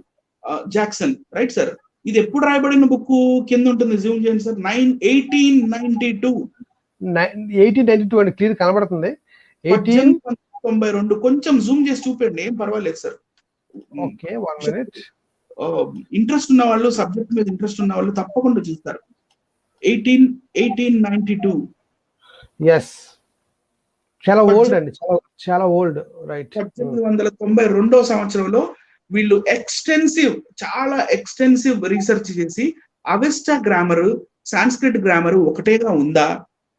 B: Jackson. Right sir. ఇది ఎప్పుడు రాయబడిన బుక్ కింద ఉంటుంది, జూమ్ చేయండి సార్. 1892
A: అని క్లియర్ కనబడుతుంది.
B: 1892. కొంచెం జూమ్ చేసి చూపండి, ఏం పర్వాలేదు సార్.
A: Okay, 1 minute.
B: ఇంట్రెస్ట్ ఉన్న వాళ్ళు, సబ్జెక్ట్ మీద ఇంట్రెస్ట్ ఉన్న వాళ్ళు తప్పకుండా చూస్తారు. 1892.
A: ఎస్, చాలా ఓల్డ్ అండి, చాలా ఓల్డ్. రైట్.
B: 1892వ సంవత్సరంలో వీళ్ళు చాలా ఎక్స్టెన్సివ్ రీసెర్చ్ చేసి అవెస్టా గ్రామర్, సాంస్క్రిట్ గ్రామర్ ఒకటేగా ఉందా,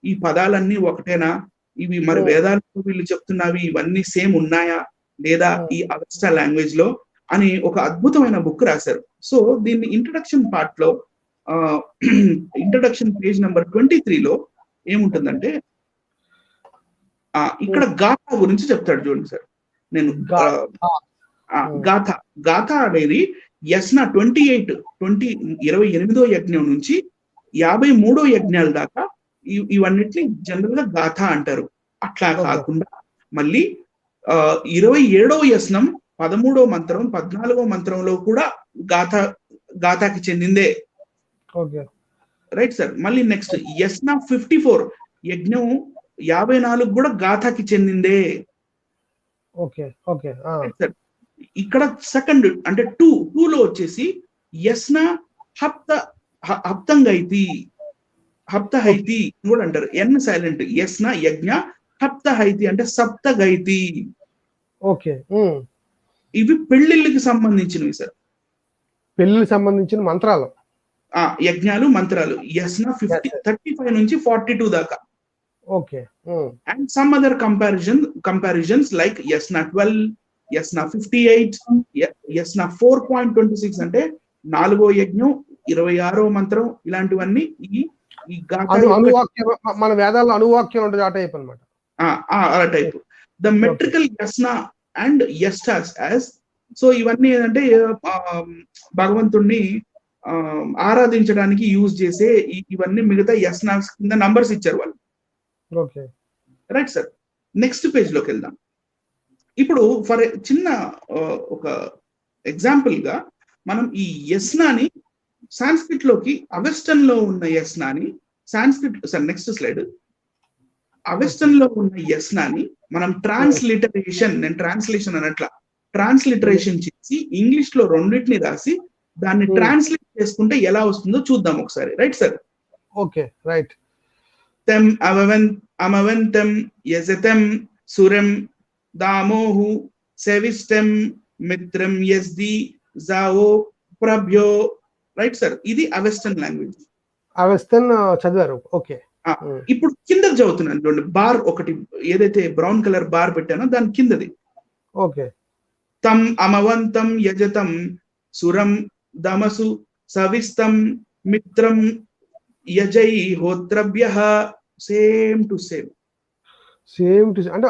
B: ఈ పదాలన్నీ ఒకటేనా, ఇవి మరి వేదాల్లో వీళ్ళు చెప్తున్నవి ఇవన్నీ సేమ్ ఉన్నాయా లేదా ఈ అవెస్టా లాంగ్వేజ్ లో అని ఒక అద్భుతమైన బుక్ రాశారు. సో దీన్ని ఇంట్రడక్షన్ పార్ట్ లో, ఇంట్రడక్షన్ పేజ్ నెంబర్ 23లో ఏముంటుందంటే, ఇక్కడ గాథ గురించి చెప్తాడు చూడండి సార్. నేను గాథ అనేది యస్న 28వ యజ్ఞం నుంచి 53వ యజ్ఞాల దాకా ఇవన్నిటిని జనరల్ గా గాథ అంటారు. అట్లా కాకుండా మళ్ళీ 27వ యస్నం 13వ మంత్రం 14వ మంత్రంలో కూడా గాథకి చెందిందే. Right sir. మళ్ళీ నెక్స్ట్ యస్న 54 యజ్ఞం 54 కూడా గాథకి చెందిందే.
A: ఓకే ఓకే
B: ఇక్కడ సెకండ్ అంటే టూలో వచ్చేసి యస్న హప్త హప్తంగైతి హప్తహైతి కూడా అంటారు. ఎన్ సైలెంట్. యస్న యజ్ఞ హప్తహైతి అంటే సప్తగైతి.
A: ఓకే
B: ఇవి పెళ్లిళ్ళకి సంబంధించినవి సార్.
A: పెళ్లికి సంబంధించిన మంత్రాలు,
B: యజ్ఞాలు, మంత్రాలు. యస్న 35 నుంచి 42 దాకా.
A: Okay.
B: And some other comparisons like Yasna 12, Yasna 58, Yasna 4.26 అంటే 4వ యజ్ఞం, 26వ మంత్రం, ఇలాంటివన్నీ ఈ
A: మన వేదాల్లో అనువాక్యం ఉంటుంది ఆ టైప్ అన్నమాట.
B: ఆ type. The metrical Yasna and Yashts as. So ఇవన్నీ ఏంటంటే భగవంతుణ్ణి ఆరాధించడానికి యూజ్ చేసే ఇవన్నీ మిగతా యస్నాస్ కింద నంబర్స్ ఇచ్చారు వాళ్ళు.
A: Okay
B: right sir. Next page లోకి వెళ్దాం. ఇప్పుడు ఫర్ చిన్న ఒక ఎగ్జాంపుల్ గా మనం ఈ యస్నాని సాంస్క్రిట్ లోకి, అవెస్టన్ లో ఉన్న యస్నాని సాంస్క్రిట్, సార్ నెక్స్ట్ స్లైడ్. అవెస్టన్ లో ఉన్న యస్నాని మనం ట్రాన్స్లిటరేషన్, నేను ట్రాన్స్లేషన్ అనట్లా, ట్రాన్స్లిటరేషన్ చేసి ఇంగ్లీష్ లో రెండింటిని రాసి దాన్ని ట్రాన్స్లేట్ చేసుకుంటే ఎలా వస్తుందో చూద్దాం ఒకసారి. Right sir.
A: Okay right.
B: తెం అమవంతం యజతం సురం దామోహు సెవిస్టం మిత్రం యస్ది జావో ప్రభ్యో. Right sir. ఇది అవెస్టన్ లాంగ్వేజ్.
A: అవెస్టన్ చదివారు. ఓకే.
B: ఇప్పుడు కిందకి చదువుతున్నాను చూడండి. బార్ ఒకటి ఏదైతే బ్రౌన్ కలర్ బార్ పెట్టానో దాని కిందది.
A: ఓకే.
B: తం అమవంతం యజతం సురం దమసు సవిస్తం మిత్రం యజై హోత్రభ్యః. Same to same.
A: అంటే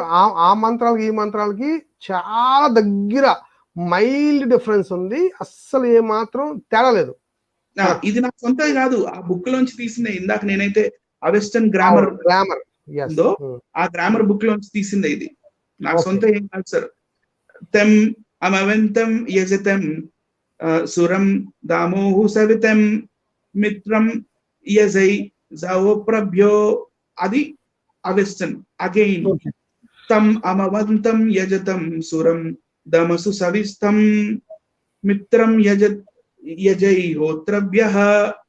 A: ఆ మంత్రాలకి ఈ మంత్రాలకి చాలా దగ్గర మైల్డ్ డిఫరెన్స్ ఉంది. అస్సలు ఏ మాత్రం తేడా లేదు.
B: ఇది నాకు సొంత కాదు, ఆ బుక్ లోంచి తీసిందే. ఇందాక నేనైతే అవెస్టన్ గ్రామర్ ఉందో ఆ గ్రామర్ బుక్ లోంచి తీసిందే. ఇది నాకు సొంత ఏం కాదు సార్. తెం అమవంతం యజతం సురం దామోహు సవితం మిత్రం యజై జావో ప్రభ్యో. అది అవెస్టన్. అగైన్ తం అమవంతం యజతం సురం దమసు సవిస్తం మిత్రం యజై హోత్రభ్యః.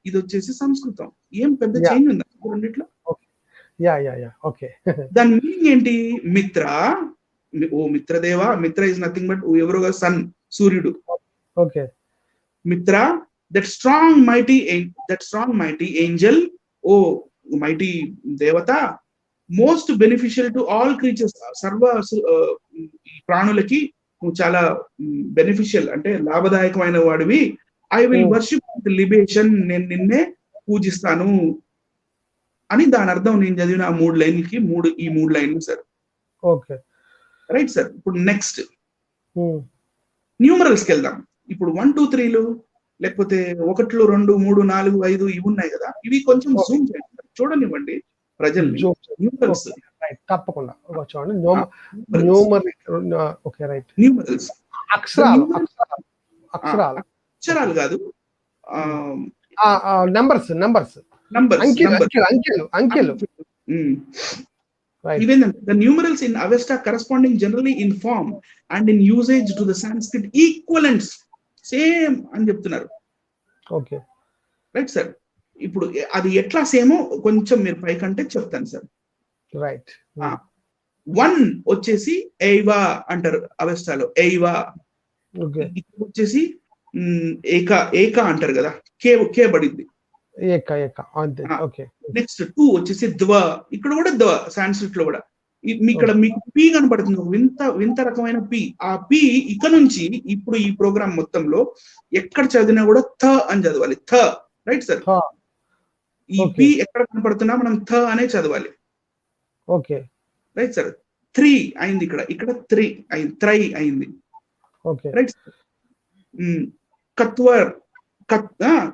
B: ఇది వచ్చేసి సంస్కృతం. ఏం పెద్ద చేంజ్ ఉందా రెండిట్లో?
A: ఓకే.
B: దాని మీనింగ్ ఏంటి? మిత్ర, ఓ మిత్రదేవ. మిత్ర ఇస్ నథింగ్ బట్ ఎవరుగా సన్, సూర్యుడు.
A: Okay.
B: Mitra, that strong mighty angel, ఓ మైటీ దేవత, most beneficial to all creatures. సర్వ ప్రాణులకి నువ్వు చాలా బెనిఫిషియల్ అంటే లాభదాయకమైన వాడివి. I will worship with libation. నేను నిన్నే పూజిస్తాను అని దాని అర్థం. నేను చదివిన ఆ 3 లైన్లకి ఈ 3 లైన్లు సార్.
A: Okay
B: right sir. ఇప్పుడు నెక్స్ట్ న్యూమరల్స్ కి వెళ్దాం. ఇప్పుడు 1, 2, 3లు లేకపోతే 1, 2, 3, 4, 5 ఇవి ఉన్నాయి కదా, ఇవి కొంచెం జూమ్ చేయండి, చూడనివ్వండి ప్రజల్ని. న్యూమరల్స్
A: తప్పకుండా చూడండి. Okay right.
B: న్యూమరల్స్ అక్షరాలు కాదు,
A: నంబర్స్ అంకెలు.
B: Even the numerals in Avesta corresponding generally in form and in usage to the Sanskrit equivalents same అని చెప్తున్నారు.
A: Okay
B: right sir. ఇప్పుడు అది ఎట్లా సేమో కొంచెం మీరు పైకంటే చెప్తాను సార్.
A: రైట్.
B: 1 వచ్చేసి ఎయివా అంటారు అవెస్టాలో. ఎయివా వచ్చేసి ఏక అంటారు కదా, కే బడింది. నెక్స్ట్ 2 వచ్చేసి ద్వ. ఇక్కడ కూడా ద్వ సాంస్క్రిట్ లో కూడా. ఇక్కడ మీకు పి కనపడుతుంది, వింత రకమైన పి. ఆ పి ఇక నుంచి ఇప్పుడు ఈ ప్రోగ్రామ్ మొత్తంలో ఎక్కడ చదివినా కూడా థ అని చదవాలి. థ. Right sir. ఈ పి ఎక్కడ కనపడుతున్నా మనం థ అనే చదవాలి.
A: Okay
B: right sir. 3 అయింది ఇక్కడ 3 అయింది, త్రై అయింది. Right sir.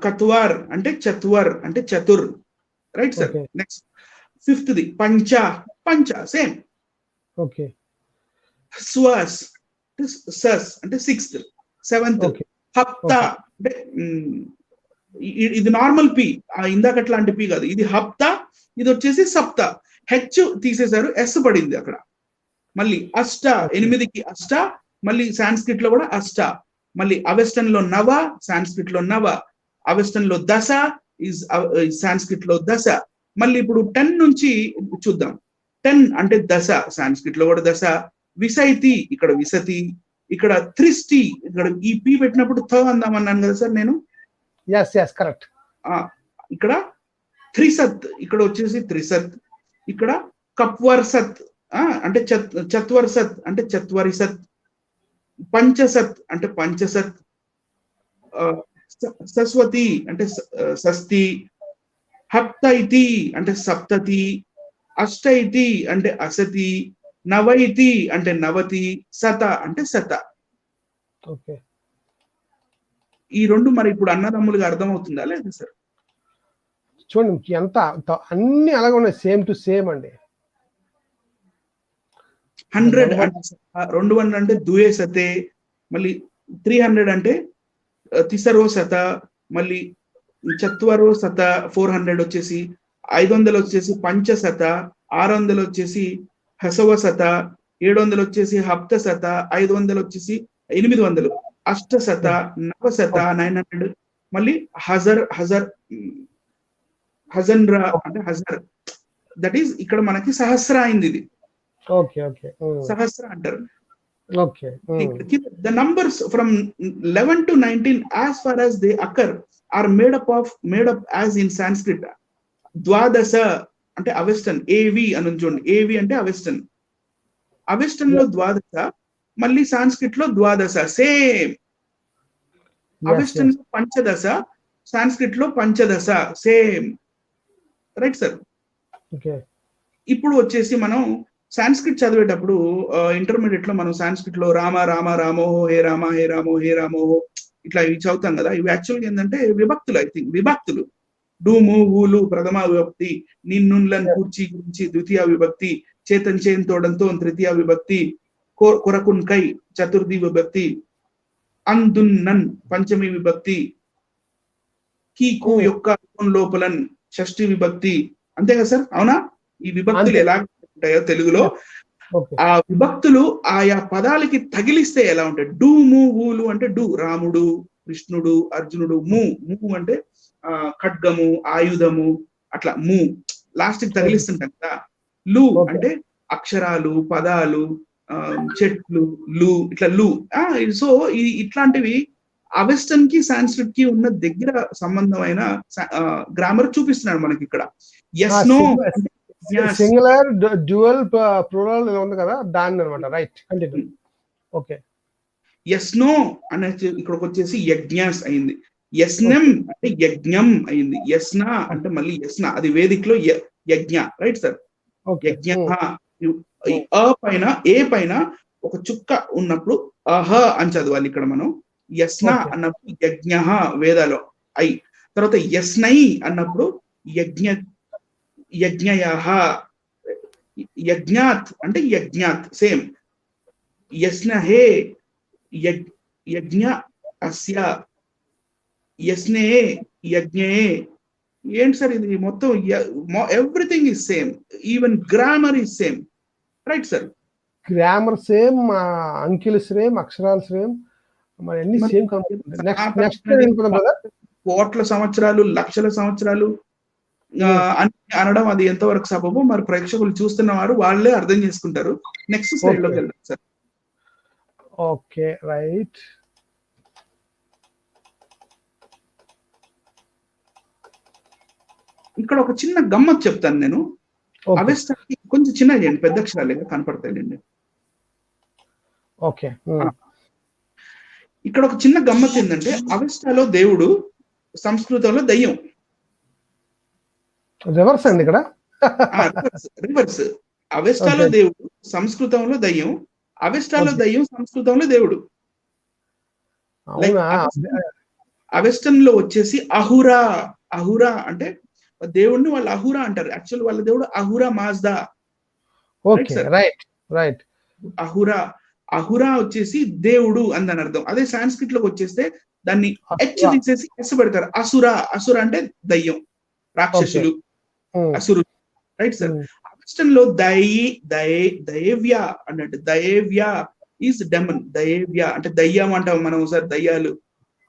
B: కత్వర్ అంటే చత్వర్ అంటే చతుర్. Right sir. నెక్స్ట్ 5th పంచ సేమ్.
A: ఓకే.
B: స్వస్ అంటే 6th. 7th హప్త అంటే ఇది నార్మల్ పి, ఇందాకట్లాంటి పి కాదు. ఇది హప్త, ఇది వచ్చేసి సప్త. హెచ్ తీసేశారు, ఎస్ పడింది అక్కడ. మళ్ళీ అష్ట 8కి అష్ట, మళ్ళీ సాంస్క్రిట్ లో కూడా అష్ట, మళ్ళీ అవెస్టన్ లో నవ, సాంస్క్రిట్ లో నవ, అవెస్టన్ లో దశ, సాంస్క్రిట్ లో దశ. మళ్ళీ ఇప్పుడు 10 నుంచి చూద్దాం. 10 అంటే దశ, సాంస్క్రిట్ లో కూడా దశ. విసైతి, ఇక్కడ విసతి. ఇక్కడ త్రిష్టి, ఇక్కడ ఈ పి పెట్టినప్పుడు థ అందామన్నాను కదా సార్ నేను.
A: కరెక్ట్.
B: ఇక్కడ త్రిసత్, ఇక్కడ వచ్చేసి త్రిసత్. ఇక్కడ కప్వర్సత్ అంటే చత్వర్సత్ అంటే చత్వరిసత్. పంచసత్ అంటే పంచసత్. సస్వతి అంటే సస్తి. హప్తైతి అంటే సప్తతి. అష్టైతి అంటే అసతి. నవైతి అంటే నవతి. శత అంటే శత.
A: ఓకే,
B: ఈ రెండు మరి ఇప్పుడు అన్నదమ్ములుగా అర్థమవుతుందా లేదా సార్?
A: చూడండి ఎంత అన్ని అలాగే ఉన్నాయి, సేమ్ టు సేమ్ అండి.
B: 100 అంటే 200 అంటే ద్వే సతే. మళ్ళీ 300 అంటే తిసరో శత. మళ్ళీ చత్వరో శత 400 వచ్చేసి. 500 వచ్చేసి పంచశత. 600 వచ్చేసి హసవ శత. 700 వచ్చేసి హప్త శత. 500 వచ్చేసి 800. అష్టశత, నవశత 900. మళ్ళీ హజన్రా అంటే హజర్, దట్ ఈస్ ఇక్కడ మనకి సహస్ర అయింది ఇది. సహస్ర అంటారు. The numbers from 11 to 19 as far as they occur are made up as in Sanskrit. ద్వాదశ అంటే అవెస్టన్, ఏవి అని చూడండి. ఏవి అంటే అవెస్టన్. అవెస్టన్ లో ద్వాదశ, మళ్ళీ సాంస్క్రిట్ లో ద్వాదశ సేమ్. అవెస్టన్ లో పంచదశ, సాంస్క్రిట్ లో పంచదశ సేమ్. Right sir. ఇప్పుడు వచ్చేసి మనం సాంస్క్రిట్ చదివేటప్పుడు ఇంటర్మీడియట్ లో మనం సాంస్క్రిట్ లో రామ రామ రామోహో, హే రామ హే రామో హే రామోహో ఇట్లా ఇవి చదువుతాం కదా. ఇవి యాక్చువల్గా ఏంటంటే విభక్తులు. ఐ థింక్ విభక్తులు. డూము ఊలు ప్రథమ విభక్తి, నిన్నున్లన్ కూర్చి గురించి ద్వితీయ విభక్తి, చేతన్ చేన్ తోడంతో తృతీయ విభక్తి, కొరకున్ కై చతుర్థి విభక్తి, అందున్నన్ పంచమి విభక్తి, కీకు యొక్క లోపలన్ షష్ఠి విభక్తి. అంతే కదా సార్? అవునా? ఈ విభక్తులు ఎలా ఉంటాయో తెలుగులో, ఆ విభక్తులు ఆయా పదాలకి తగిలిస్తే ఎలా ఉంటాయి. డు ము ఊలు అంటే డు రాముడు, కృష్ణుడు, అర్జునుడు. ము అంటే ఖడ్గము, ఆయుధము, అట్లా ము లాస్ట్ కి తగిలిస్తుంటాం కదా. లు అంటే అక్షరాలు, పదాలు, చెట్లు, లు ఇట్లా లు. సో ఇట్లాంటివి అవెస్టన్ కి సాంస్క్రిట్ కి ఉన్న దగ్గర సంబంధమైన గ్రామర్ చూపిస్తున్నాడు మనకి ఇక్కడ. ఎస్ నో
A: సింగులర్, డ్యూయల్, ప్లూరల్ ఉంది కదా, దాన్ని అన్నమాట. Right, continue. ఓకే.
B: ఎస్ నో అనేది ఇక్కడికి వచ్చేసి యజ్ఞాస్ అయింది. యస్నం అంటే యజ్ఞం అయింది. యస్న అంటే మళ్ళీ యస్న, అది వేదికలో యజ్ఞ. Right sir. యజ్ఞ. అ పైన ఏ పైన ఒక చుక్క ఉన్నప్పుడు అహ అని చదవాలి ఇక్కడ మనం. యస్న అన్నప్పుడు యజ్ఞ వేదాలో ఐ. తర్వాత యస్నై అన్నప్పుడు యజ్ఞయః. యజ్ఞాత్ అంటే యజ్ఞాత్ సేమ్. యస్నహే యజ్ఞ అస్య. యస్నే యజ్ఞే. ఏంటి సార్ ఇది మొత్తం? Everything is same, even grammar is same. Right sir.
A: Grammar same, అంకెలు సేమ్, అక్షరాలు సేమ్, మరి అన్ని సేమ్ కనబడుతుంది. నెక్స్ట్
B: కోట్ల సంవత్సరాలు, లక్షల సంవత్సరాలు అని అనడం అది ఎంతవరకు సబబు మరి ప్రేక్షకులు చూస్తున్న వారు వాళ్ళే అర్థం చేసుకుంటారు. నెక్స్ట్ స్లైడ్ లోకి వెళ్దాం సార్.
A: Okay, right.
B: ఇక్కడ ఒక చిన్న గమ్మత్ చెప్తాను నేను. అవెస్టాకి కొంచెం చిన్న చేయండి, పెద్ద అక్షరాలు కనపడతాయండి.
A: ఓకే.
B: ఇక్కడ ఒక చిన్న గమ్మత్ ఏంటంటే అవెస్టాలో దేవుడు, సంస్కృతంలో దయ్యం.
A: రివర్స్ అండి ఇక్కడ.
B: రివర్స్. అవెస్టాలో దేవుడు, సంస్కృతంలో దయ్యం. అవెస్టాలో దయ్యం, సంస్కృతంలో దేవుడు. అవెస్టన్ లో వచ్చేసి అహురా. అహురా అంటే దేవుడిని వాళ్ళు అహురా అంటారు. యాక్చువల్ వాళ్ళ దేవుడు అహురా మాజ్దా. అహురా. అహురా వచ్చేసి దేవుడు అందని అర్థం. అదే సాంస్క్రిట్ లోకి వచ్చేస్తే దాన్ని హెచ్ తీసేసి ఎస్ పెడతారు. అసుర. అసుర అంటే దయ్యం, రాక్షసులు, అసురులు. Right sir. వెస్టర్న్ లో దయేవ్య అన్నట్టు, దయేవ్య ఈజ్ డెమన్, దయేవ్య అంటే దయ్యం అంటాం మనం ఒకసారి, దయ్యాలు.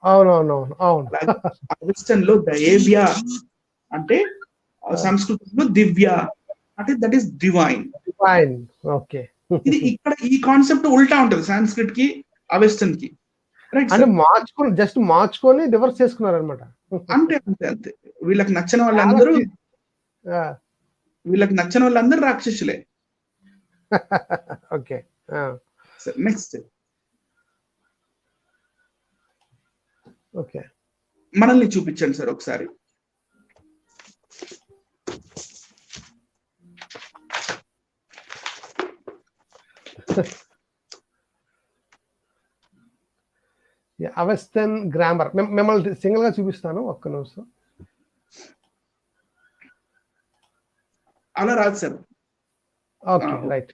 A: అవునవునవును, అవును.
B: వెస్టర్న్ లో దయేవ్య అంటే సంస్కృతంలో దివ్య అంటే that is divine.
A: Fine, okay.
B: ఇది ఇక్కడ ఈ కాన్సెప్ట్ ఉల్టా ఉంటుంది సాంస్క్రిట్ కి వెస్టర్న్ కి, రైట్?
A: అంటే మార్చుకొని, జస్ట్ మార్చుకొని రివర్స్ చేసుకున్నారు అనమాట.
B: అంతే అంతే అంతే. వీళ్ళకి నచ్చిన వాళ్ళందరూ రాక్షసులే.
A: ఓకే.
B: నెక్స్ట్
A: ఓకే,
B: మనల్ని చూపించండి సార్ ఒకసారి.
A: అవెస్టర్న్ గ్రామర్ మిమ్మల్ని సింగిల్ గా చూపిస్తాను, ఒక్క నిమిషం.
B: అలా రాదు sir.
A: Okay, right.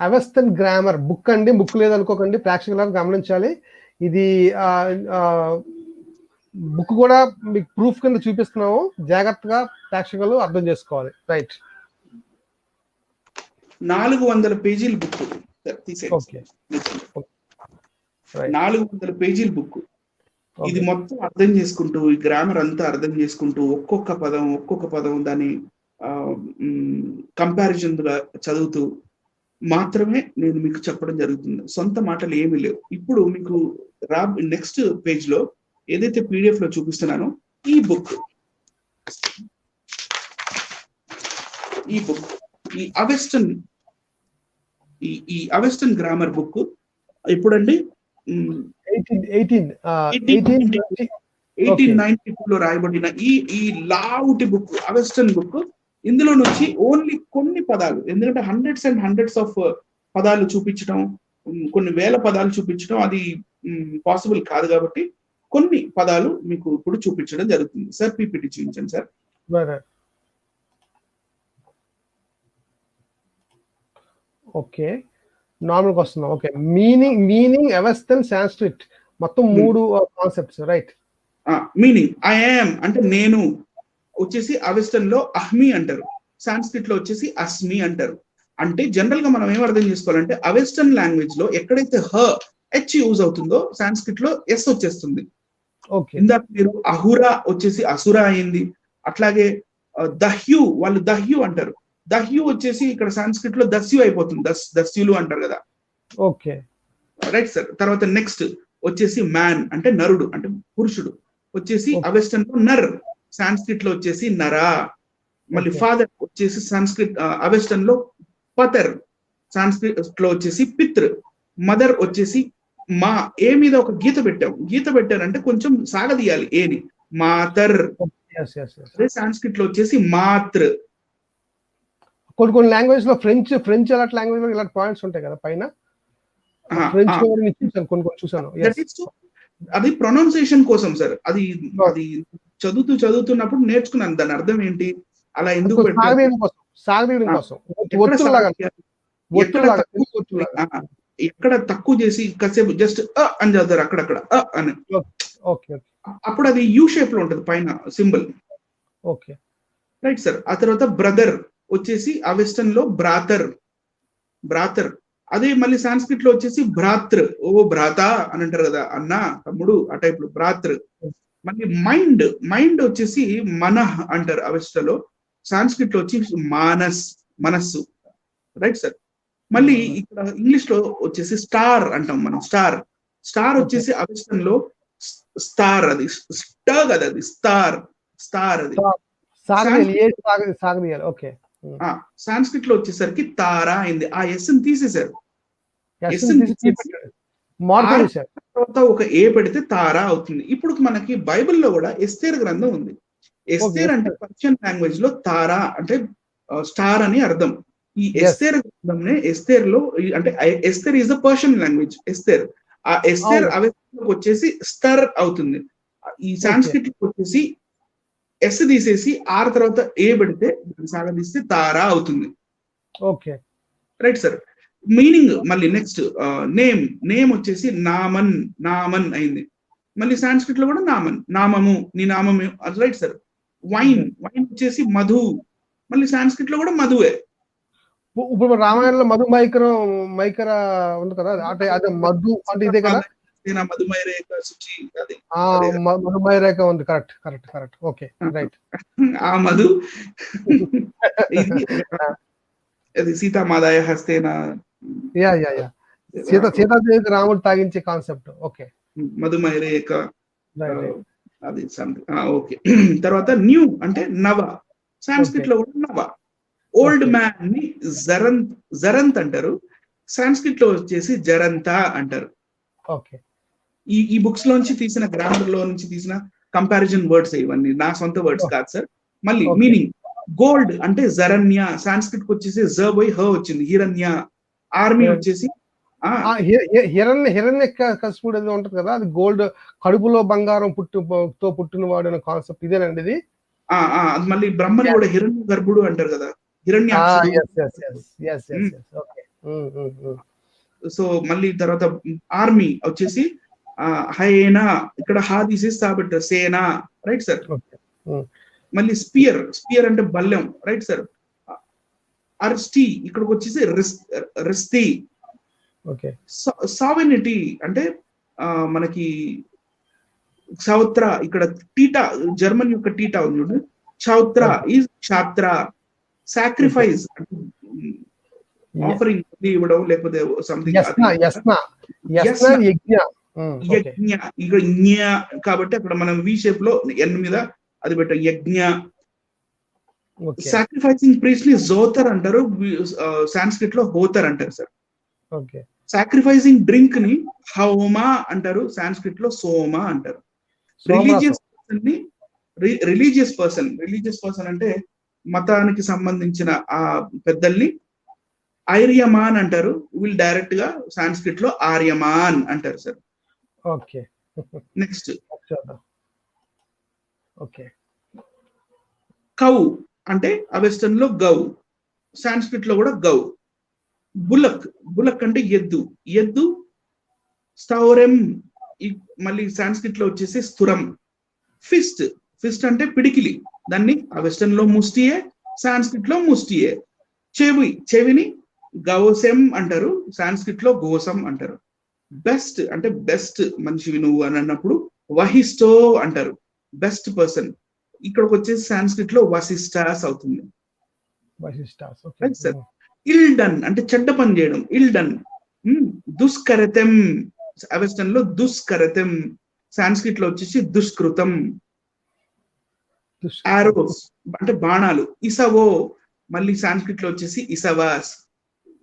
A: Avestan grammar book అండి, బుక్ లేదనుకోకండి, ప్రేక్షకులను గమనించాలి. ఇది బుక్ కూడా మీకు ప్రూఫ్ కింద చూపిస్తున్నాము, జాగ్రత్తగా ప్రేక్షకులు అర్థం చేసుకోవాలి. రైట్,
B: 400 పేజీల బుక్.
A: ఓకే,
B: 400 పేజీల బుక్. ఇది మొత్తం అర్థం చేసుకుంటూ, ఈ గ్రామర్ అంతా అర్థం చేసుకుంటూ, ఒక్కొక్క పదం దాని కంపారిజన్ గా చదువుతూ మాత్రమే నేను మీకు చెప్పడం జరుగుతుంది. సొంత మాటలు ఏమీ లేవు. ఇప్పుడు మీకు నెక్స్ట్ పేజ్ లో ఏదైతే పీడిఎఫ్ లో చూపిస్తున్నానో ఈ బుక్ ఈ అవెస్టర్న్ గ్రామర్ బుక్ ఎప్పుడండి? 1892 లో రాయబడిన ఈ లావుటి బుక్, అవెస్టర్న్ బుక్. ఇందులో నుంచి ఓన్లీ కొన్ని పదాలు, ఎందుకంటే హండ్రెడ్స్ అండ్ హండ్రెడ్స్ ఆఫ్ పదాలు చూపించడం, కొన్ని వేల పదాలు చూపించడం అది పాసిబుల్ కాదు, కాబట్టి కొన్ని పదాలు మీకు ఇప్పుడు చూపించడం జరుగుతుంది. సార్ పీపీటీ చూపించండి సార్.
A: ఓకే, నార్మల్గా వస్తున్నాం. ఓకే, మీనింగ్ అవెస్టర్న్ సాంస్క్రిట్ మొత్తం 3 concepts, right?
B: Meaning I am అంటే నేను వచ్చేసి అవెస్టర్న్ లో అహ్మి అంటారు, సాంస్క్రిట్ లో వచ్చేసి అస్మి అంటారు. అంటే జనరల్ గా మనం ఏం అర్థం చేసుకోవాలంటే, అవెస్టర్న్ లాంగ్వేజ్ లో ఎక్కడైతే హెచ్ యూజ్ అవుతుందో సాంస్క్రిట్ లో ఎస్ వచ్చేస్తుంది. ఇందాక మీరు అహురా వచ్చేసి అసురా అయింది. అట్లాగే దహ్యు, వాళ్ళు దహ్యు అంటారు, దహ్యు వచ్చేసి ఇక్కడ సాంస్క్రిట్ లో దస్యు అయిపోతుంది, దస్యులు అంటారు కదా.
A: Okay,
B: right sir. తర్వాత నెక్స్ట్ వచ్చేసి మ్యాన్ అంటే నరుడు, అంటే పురుషుడు వచ్చేసి అవెస్టర్న్ లో నర్, సాంస్క్రిట్ లో వచ్చేసి నరా. మళ్ళీ ఫాదర్ వచ్చేసి సంస్కృత్ అవెస్టర్న్ లో పతర్, సాంస్క్రిట్ లో వచ్చేసి పితృ. మదర్ వచ్చేసి మా. ఏ మీద ఒక గీత పెట్టారంటే కొంచెం సాగదీయాలి ఏని, మాతర్. అదే సాంస్క్రిట్ లో వచ్చేసి మాతృ.
A: కొన్ని లాంగ్వేజ్ లో ఫ్రెంచ్ అలాంటి లాంగ్వేజ్ లో ఇలాంటి పాయింట్స్ ఉంటాయి కదా పైన, ఫ్రెంచ్ కొన్ని చూసాను.
B: అది ప్రొనౌన్సియేషన్ కోసం సార్, అది చదువుతున్నప్పుడు నేర్చుకున్నాను దాని అర్థం ఏంటి, అలా ఎందుకు ఎక్కడ తక్కువ చేసి కాసేపు జస్ట్ అని చదువుతారు అక్కడక్కడ అని. అప్పుడు అది యూ షేప్ లో ఉంటది పైన సింబల్.
A: Okay,
B: right sir. ఆ తర్వాత బ్రదర్ వచ్చేసి అవెస్టర్న్ లో బ్రాతర్. అదే మళ్ళీ సాంస్క్రిట్ లో వచ్చేసి భ్రాతృ, ఓ భ్రాత అని అంటారు కదా, అన్న తమ్ముడు, ఆ టైప్ లో భ్రాతృ. మళ్ళీ మైండ్ వచ్చేసి మనః అంటారు అవెస్టర్న్ లో, సాంస్క్రిట్ లో వచ్చి మనస్సు. Right sir. మళ్ళీ ఇక్కడ ఇంగ్లీష్ లో వచ్చేసి స్టార్ అంటాం మనం, స్టార్ వచ్చేసి అవెస్టర్న్ లో స్టార్, అది స్టార్ కదా, అది స్టార్ అది సాంస్క్రిట్ లో వచ్చేసరికి తారా అయింది. ఆ ఎస్ తీసేశారు, తర్వాత ఒక ఏ పెడితే తారా అవుతుంది. ఇప్పుడు మనకి బైబిల్లో కూడా ఎస్తేర్ గ్రంథం ఉంది. ఎస్తేర్ అంటే పర్షియన్ లాంగ్వేజ్ లో తారా అంటే స్టార్ అని అర్థం. ఈ ఎస్తేర్ గ్రంథంనే ఎస్తేర్ లో అంటే Esther is the Persian language. Esther, ఆ ఎస్తేర్ అవెస్టర్న్ వచ్చేసి స్టర్ అవుతుంది. ఈ సాంస్క్రిట్ వచ్చేసి ఎస్ తీసేసి ఆర్ తర్వాత ఏ పెడితే సాగదీస్తే తారా అవుతుంది.
A: Okay,
B: right sir. మీనింగ్ మళ్ళీ నెక్స్ట్ నేమ్ వచ్చేసి నామన్ అయింది. మళ్ళీ సాంస్క్రిట్ లో కూడా నామము, నీ నామము. Right sir. వైన్ వచ్చేసి మధు, మళ్ళీ సాంస్క్రిట్ లో కూడా మధువే.
A: ఇప్పుడు రామాయణంలో మధు మైకర ఉంది కదా, అంటే అదే మధు అంటే ఇదే కదా,
B: మధుమయ రేఖ శుచి అది
A: మధుమయ రేఖ ఉంది. Correct correct correct. Okay right.
B: ఆ మధు అది సీతామాదాయ హస్తేన.
A: యా యా యా సీతాదేవికి రాముడు తాగించే కాన్సెప్ట్. ఓకే
B: మధుమయ రేఖ అది ఓకే. తర్వాత న్యూ అంటే నవ, సాంస్క్రిట్ లో కూడా నవ. ఓల్డ్ మ్యాన్ ని జరంత్ అంటారు, సాంస్క్రిట్ లో వచ్చేసి జరంత అంటారు.
A: ఓకే.
B: ఈ బుక్స్ లోంచి తీసిన, గ్రామర్ లో నుంచి తీసిన కంపారిజన్ వర్డ్స్ ఇవన్నీ, నా సొంత వర్డ్స్ కాదు సార్. మళ్ళీ మీనింగ్ గోల్డ్ అంటే జరణ్య, సాంస్క్రిట్ కి వచ్చేసి జ బై హ వచ్చింది, హిరణ్య. ఆర్మీ వచ్చేసి
A: హిరణ్య కశిపుడు ఏదో ఉంటది కదా, అది గోల్డ్, కడుపులో బంగారం పుట్టిన వాడు అనే కాన్సెప్ట్ ఇదేనండి ఇది.
B: మళ్ళీ బ్రహ్మని కూడా హిరణ్య గర్భుడు అంటారు కదా, హిరణ్య. సో మళ్ళీ తర్వాత ఆర్మీ వచ్చేసి హైనా, ఇక్కడ హా తీసేసి కాబట్టి సేనా, రైట్ సార్. మళ్ళీ స్పియర్ అంటే బల్లెం, రైట్ సార్. అర్స్టీ ఇక్కడికి వచ్చేసి రిస్తి. సావెనిటీ అంటే మనకి క్షౌత్ర, ఇక్కడ టీటా, జర్మన్ యొక్క టీటా ఉంది, క్షౌత్ర ఈజ్ క్షాత్ర. సాక్రిఫైస్ ఆఫరింగ్ ఇవ్వడం, లేకపోతే సంథింగ్ యజ్ఞ, ఇక్కడ జ్ఞ కాబట్టి అక్కడ మనం వి షేప్ లో ఎన్ మీద అది పెట్టాం, యజ్ఞ. సాక్రిఫైసింగ్ ప్రీస్ట్ ని జోతర్ అంటారు, సాంస్క్రిట్ లో హోతర్ అంటారు సార్. సాక్రిఫైసింగ్ డ్రింక్ ని హౌమా అంటారు, సాంస్క్రిట్ లో సోమా అంటారు. రిలీజియస్ పర్సన్ అంటే మతానికి సంబంధించిన ఆ పెద్దల్ని ఐర్యమాన్ అంటారు, వీళ్ళు డైరెక్ట్ గా సాంస్క్రిట్ లో ఆర్యమాన్ అంటారు సార్.
A: ఓకే.
B: నెక్స్ట్ కౌ అంటే అవెస్టర్న్ లో గౌ, సాంస్క్రిట్ లో కూడా గౌ. బులక్ అంటే ఎద్దు. స్టౌరెం మళ్ళీ సాంస్క్రిట్ లో వచ్చేసి స్థురం. ఫిస్ట్ అంటే పిడికిలి, దాన్ని వెస్టర్న్ లో ముష్టియే, సాంస్క్రిట్ లో ముష్టియే. చెవిని గౌసెం అంటారు, సాంస్క్రిట్ లో గోసం అంటారు. బెస్ట్ అంటే బెస్ట్ మనిషివి నువ్వు అని అన్నప్పుడు వహిస్టో అంటారు, బెస్ట్ పర్సన్. ఇక్కడికి వచ్చేసి సాంస్క్రిట్ లో వశిష్టాస్ అవుతుంది. ఇల్డన్ అంటే చెడ్డ పని చేయడం, ఇల్డన్. దుష్కరతం వెస్టర్న్ లో దుష్కరతం, సాంస్క్రిట్ లో వచ్చేసి దుష్కృతం. ఆరోస్ అంటే బాణాలు. ఇసవో మళ్ళీ సాంస్క్రిట్ లో వచ్చేసి ఇసవాస్.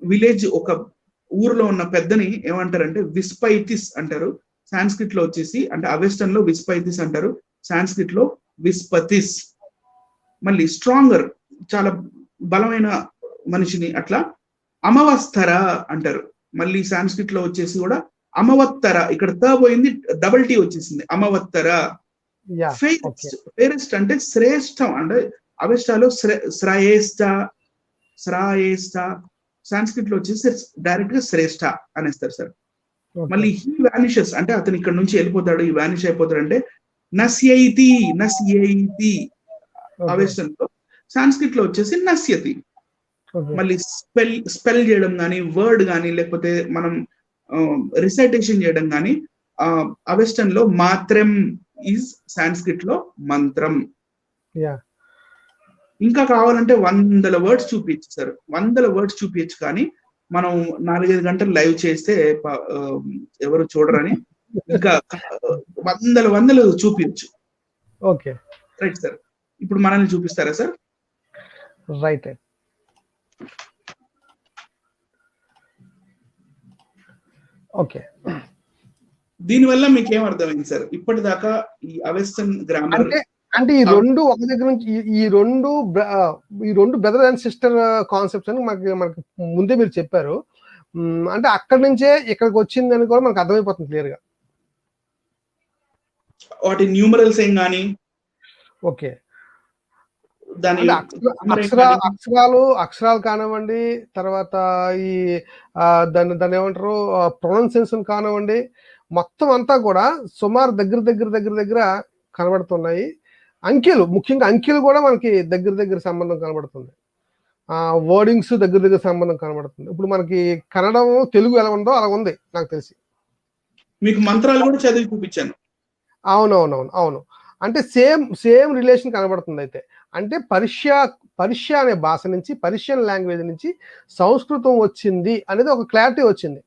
B: విలేజ్, ఒక ఊర్లో ఉన్న పెద్దని ఏమంటారంటే విస్పైతిస్ అంటారు, సాంస్క్రిట్ లో వచ్చేసి, అంటే అవెస్టర్న్ లో విస్పైతిస్ అంటారు, సాంస్క్రిట్ లో విస్పతిస్. మళ్ళీ స్ట్రాంగర్, చాలా బలమైన మనిషిని అట్లా అమవస్తర అంటారు. మళ్ళీ సాంస్క్రిట్ లో వచ్చేసి కూడా అమవత్తర, ఇక్కడ త పోయింది, డబుల్ టీ వచ్చేసింది, అమవత్తర. ఫేరెస్ట్ అంటే శ్రేష్టం, అంటే అవెస్టాలో శ్రాయేష్ట, సాంస్క్రిట్ లో వచ్చేసి డైరెక్ట్ గా శ్రేష్ఠ అనేస్తారు సార్. మళ్ళీ హీ వానిషెస్ అంటే అతను ఇక్కడ నుంచి వెళ్ళిపోతాడు, ఈ వానిష్ అయిపోతాడు అంటే నస్యైతి అవెస్టర్న్ లో, సాంస్క్రిట్ లో వచ్చేసి నస్యతి. మళ్ళీ స్పెల్ చేయడం కానీ, వర్డ్ కానీ, లేకపోతే మనం రిసైటేషన్ చేయడం కానీ అవెస్టర్న్ లో మాత్రం ఈజ్, సాంస్క్రిట్ లో మంత్రం. ఇంకా కావాలంటే 100 వర్డ్స్ చూపించు సార్, 100 వర్డ్స్ చూపించు, కానీ మనం 4-5 గంటలు లైవ్ చేస్తే ఎవరు చూడరని ఇంకా 100 చూపించు.
A: Okay
B: right sir. ఇప్పుడు మనల్ని చూపిస్తారా సార్?
A: రైట్. ఓకే.
B: దీనివల్ల మీకు ఏం అర్థమైంది సార్ ఇప్పటిదాకా ఈ అవెస్టర్న్ గ్రామర్
A: అంటే ఈ రెండు ఒక దగ్గర నుంచి, ఈ రెండు బ్రదర్ అండ్ సిస్టర్ కాన్సెప్ట్స్ అని మనకి ముందే మీరు చెప్పారు. అంటే అక్కడి నుంచే ఇక్కడికి వచ్చిందని కూడా మనకు అర్థమైపోతుంది క్లియర్ గా.
B: వాటి న్యూమరల్స్ ఏం కానీ,
A: ఓకే,
B: దాని
A: అక్షరాలు కానివ్వండి, తర్వాత ఈ దాన్ని ఏమంటారు ప్రొనౌన్సియేషన్ కానివ్వండి, మొత్తం అంతా కూడా సుమారు దగ్గర కనబడుతున్నాయి. అంకెలు, ముఖ్యంగా అంకెలు కూడా మనకి దగ్గర సంబంధం కనబడుతుంది. వర్డింగ్స్ దగ్గర సంబంధం కనబడుతుంది. ఇప్పుడు మనకి కన్నడం తెలుగు ఎలా ఉందో అలా ఉంది నాకు తెలిసి.
B: మీకు మంత్రాలు కూడా చదివి చూపించాను.
A: అవును. అంటే సేమ్ రిలేషన్ కనబడుతుంది. అయితే అంటే పర్షియా అనే భాష నుంచి, పర్షియన్ లాంగ్వేజ్ నుంచి సంస్కృతం వచ్చింది అనేది ఒక క్లారిటీ వచ్చింది.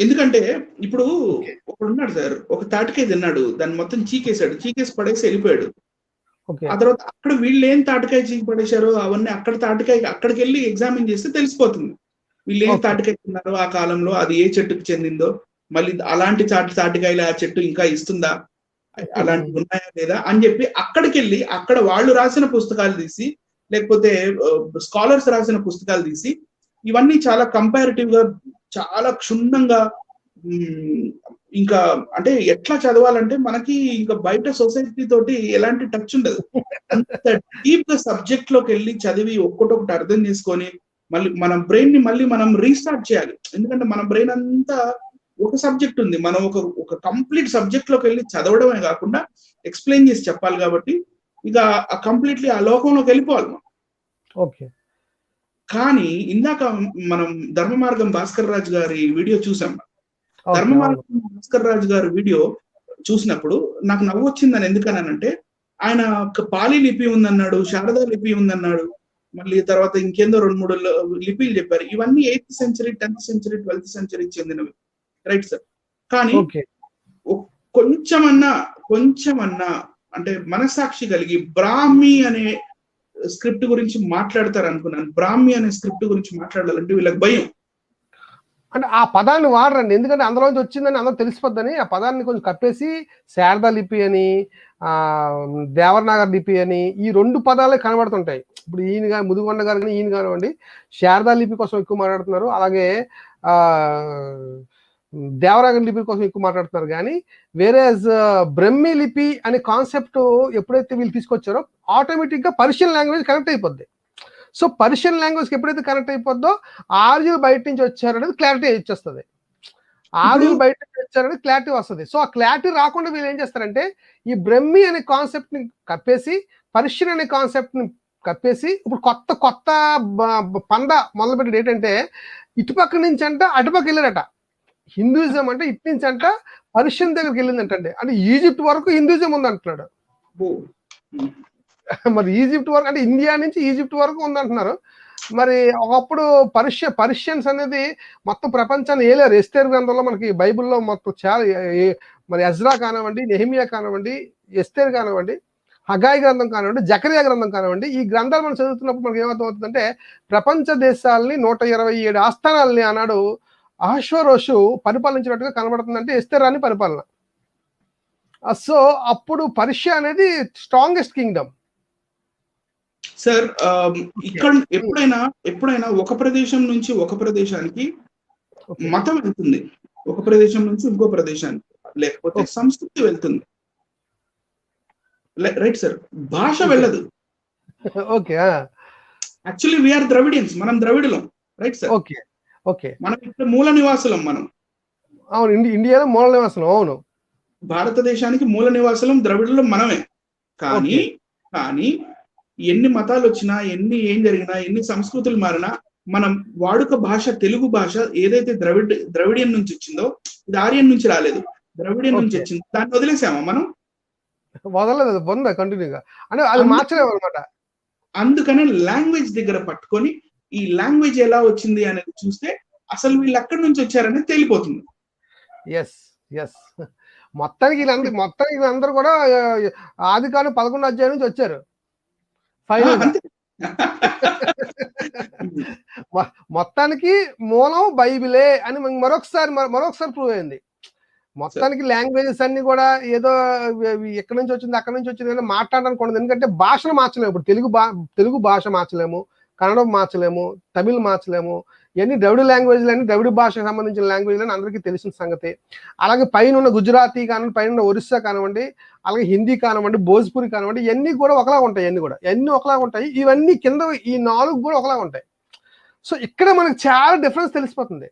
B: ఎందుకంటే ఇప్పుడు ఒకడున్నాడు సార్, ఒక తాటికాయ తిన్నాడు, దాన్ని మొత్తం చీకేసి పడేసి వెళ్ళిపోయాడు. ఆ తర్వాత అక్కడ వీళ్ళు ఏం తాటికాయ చీకి పడేశారో అవన్నీ అక్కడికి వెళ్ళి ఎగ్జామిన్ చేస్తే తెలిసిపోతుంది. వీళ్ళు ఏం తాటికాయ తిన్నారో ఆ కాలంలో, అది ఏ చెట్టుకు చెందిందో, మళ్ళీ అలాంటి తాటికాయలు ఆ చెట్టు ఇంకా ఇస్తుందా, అలాంటివి ఉన్నాయా లేదా అని చెప్పి అక్కడికి వెళ్ళి అక్కడ వాళ్ళు రాసిన పుస్తకాలు తీసి, లేకపోతే స్కాలర్స్ రాసిన పుస్తకాలు తీసి, ఇవన్నీ చాలా కంపారిటివ్ గా చాలా క్షుణ్ణంగా, ఇంకా అంటే ఎట్లా చదవాలంటే మనకి ఇంకా బయట సొసైటీ తోటి ఎలాంటి టచ్ ఉండదు. అంత డీప్ గా సబ్జెక్ట్ లోకి వెళ్ళి చదివి ఒక్కటొకటి అర్థం చేసుకొని మళ్ళీ మన బ్రెయిన్ ని మళ్ళీ మనం రీస్టార్ట్ చేయాలి. ఎందుకంటే మన బ్రెయిన్ అంతా ఒక సబ్జెక్ట్ ఉంది, మనం ఒక కంప్లీట్ సబ్జెక్ట్ లోకి వెళ్ళి చదవడమే కాకుండా ఎక్స్ప్లెయిన్ చేసి చెప్పాలి. కాబట్టి ఇక కంప్లీట్లీ ఆ లోకంలోకి వెళ్ళిపోవాలి మనం.
A: ఓకే.
B: కానీ ఇందాక మనం ధర్మ మార్గం భాస్కర్ రాజు గారి వీడియో చూసాం. ధర్మ మార్గం భాస్కర్ రాజు గారి వీడియో చూసినప్పుడు నాకు నవ్వు వచ్చిందని ఎందుకనంటే, ఆయన పాలి లిపి ఉందన్నాడు, శారదా లిపి ఉందన్నాడు, మళ్ళీ తర్వాత ఇంకేందో 2-3 లిపిలు చెప్పారు. ఇవన్నీ 8th century, 10th century, 12th సెంచరీకి చెందినవి, రైట్ సార్. కానీ కొంచెమన్నా అంటే మనసాక్షి కలిగి బ్రాహ్మి అనే స్క్రిప్ట్ గురించి మాట్లాడతారు అనుకున్నాను. బ్రాహ్మి అనే స్క్రిప్ట్ గురించి మాట్లాడాలంటే వీళ్ళకి భయం.
A: అంటే ఆ పదాన్ని వాడరండి, ఎందుకంటే అందులోంచి వచ్చిందని అందరూ తెలిసిపోద్దని ఆ పదాన్ని కొంచెం కప్పేసి శారదా లిపి అని, దేవరనాగర్ లిపి అని ఈ 2 పదాలే కనబడుతుంటాయి. ఇప్పుడు ఈయన ముదిగొండ గారు కానీ ఈయన కానివ్వండి శారదా లిపి కోసం ఎక్కువ మాట్లాడుతున్నారు, అలాగే దేవరాగర్ లిపి కోసం ఎక్కువ మాట్లాడుతున్నారు. కానీ వేరే బ్రహ్మి లిపి అనే కాన్సెప్ట్ ఎప్పుడైతే వీళ్ళు తీసుకొచ్చారో ఆటోమేటిక్ గా పర్షియన్ లాంగ్వేజ్ కనెక్ట్ అయిపోద్ది. సో పర్షియన్ లాంగ్వేజ్ ఎప్పుడైతే కనెక్ట్ అయిపోద్దో ఆర్యులు బయట నుంచి వచ్చారనేది క్లారిటీ వచ్చేస్తుంది. ఆర్యులు బయట నుంచి వచ్చారనేది క్లారిటీ వస్తుంది. సో ఆ క్లారిటీ రాకుండా వీళ్ళు ఏం చేస్తారంటే ఈ బ్రహ్మి అనే కాన్సెప్ట్ ని కప్పేసి పర్షియన్ అనే కాన్సెప్ట్ ని కప్పేసి ఇప్పుడు కొత్త పంద మొదలుపెట్టేది ఏంటంటే ఇటుపక్క నుంచి అంట అటుపక్క వెళ్ళారట. హిందూయిజం అంటే ఇటు నుంచి అంట పర్షియన్ దగ్గరికి వెళ్ళిందంటండి. అంటే ఈజిప్ట్ వరకు హిందూయిజం ఉంది అంటున్నాడు. మరి ఈజిప్ట్ వరకు అంటే ఇండియా నుంచి ఈజిప్ట్ వరకు ఉందంటున్నారు. మరి ఒకప్పుడు పర్షియన్స్ అనేది మొత్తం ప్రపంచాన్ని ఏలేరు. ఎస్తేర్ గ్రంథంలో మనకి బైబిల్లో మొత్తం చాలా, మరి ఎజ్రా కానివ్వండి, నెహెమియా కానివ్వండి, ఎస్తేర్ కానివ్వండి, హగాయి గ్రంథం కానివ్వండి, జకరియా గ్రంథం కానివ్వండి, ఈ గ్రంథాలు మనం చదువుతున్నప్పుడు మనకి ఏమర్థం అవుతుందంటే ప్రపంచ దేశాలని 127 ఆస్థానాలని ఆనాడు అహష్వరోషు పరిపాలించినట్టుగా కనబడుతుందంటే ఎస్తేర్ రాని పరిపాలన. సో అప్పుడు పర్షియా అనేది స్ట్రాంగెస్ట్ కింగ్డమ్
B: సార్. ఇక్కడ ఎప్పుడైనా ఒక ప్రదేశం నుంచి ఒక ప్రదేశానికి మతం వెళ్తుంది, ఒక ప్రదేశం నుంచి ఇంకో ప్రదేశానికి, లేకపోతే సంస్కృతి వెళ్తుంది, రైట్ సార్. భాష వెళ్ళదు.
A: ఓకే.
B: యాక్చువల్లీ వీఆర్ ద్రవిడియన్స్, మనం ద్రవిడులం, రైట్ సార్.
A: ఓకే.
B: మనం ఇక్కడ మూల నివాసులం మనం.
A: అవును, ఇండియాలో మూల నివాసులం. అవును,
B: భారతదేశానికి మూల నివాసులం ద్రవిడులం మనమే. కానీ ఎన్ని మతాలు వచ్చినా, ఏం జరిగినా, ఎన్ని సంస్కృతులు మారినా మనం వాడుక భాష, తెలుగు భాష ఏదైతే ద్రవిడియన్ నుంచి వచ్చిందో, ఇది ఆర్యన్ నుంచి రాలేదు, ద్రవిడియన్ నుంచి వచ్చింది. దాన్ని వదిలేసామా మనం?
A: వదలలేదు, పొందా కంటిన్యూగా. అంటే అది మార్చలేము అనమాట.
B: అందుకనే లాంగ్వేజ్ దగ్గర పట్టుకొని ఈ లాంగ్వేజ్ ఎలా వచ్చింది అనేది చూస్తే అసలు వీళ్ళు ఎక్కడి నుంచి వచ్చారనేది తేలిపోతుంది.
A: ఎస్ మొత్తానికి వీళ్ళందరూ కూడా ఆదికాండం 11వ అధ్యాయం నుంచి వచ్చారు. మొత్తానికి మూలం బైబిలే అని మరొకసారి ప్రూవ్ అయింది. మొత్తానికి లాంగ్వేజెస్ అన్ని కూడా ఏదో ఎక్కడి నుంచి వచ్చింది అక్కడి నుంచి వచ్చింది అని మాట్లాడడానికి ఉండదు. ఎందుకంటే భాషను మార్చలేము. ఇప్పుడు తెలుగు భాష మార్చలేము, కన్నడం మార్చలేము, తమిళ్ మార్చలేము. ఇవన్నీ ద్రవిడ లాంగ్వేజ్లు అని, ద్రవిడ భాషకు సంబంధించిన లాంగ్వేజ్లు అని అందరికీ తెలిసిన సంగతి. అలాగే పైన ఉన్న గుజరాతీ కానివ్వండి, పైన ఉన్న ఒరిస్సా కానివ్వండి, అలాగే హిందీ కానివ్వండి, భోజ్పురి కానివ్వండి, ఇవన్నీ కూడా ఒకలా ఉంటాయి. ఇవన్నీ ఒకలా ఉంటాయి. ఇవన్నీ కింద ఈ 4 కూడా ఒకలా ఉంటాయి. సో ఇక్కడ మనకు చాలా డిఫరెన్స్ తెలిసిపోతుంది.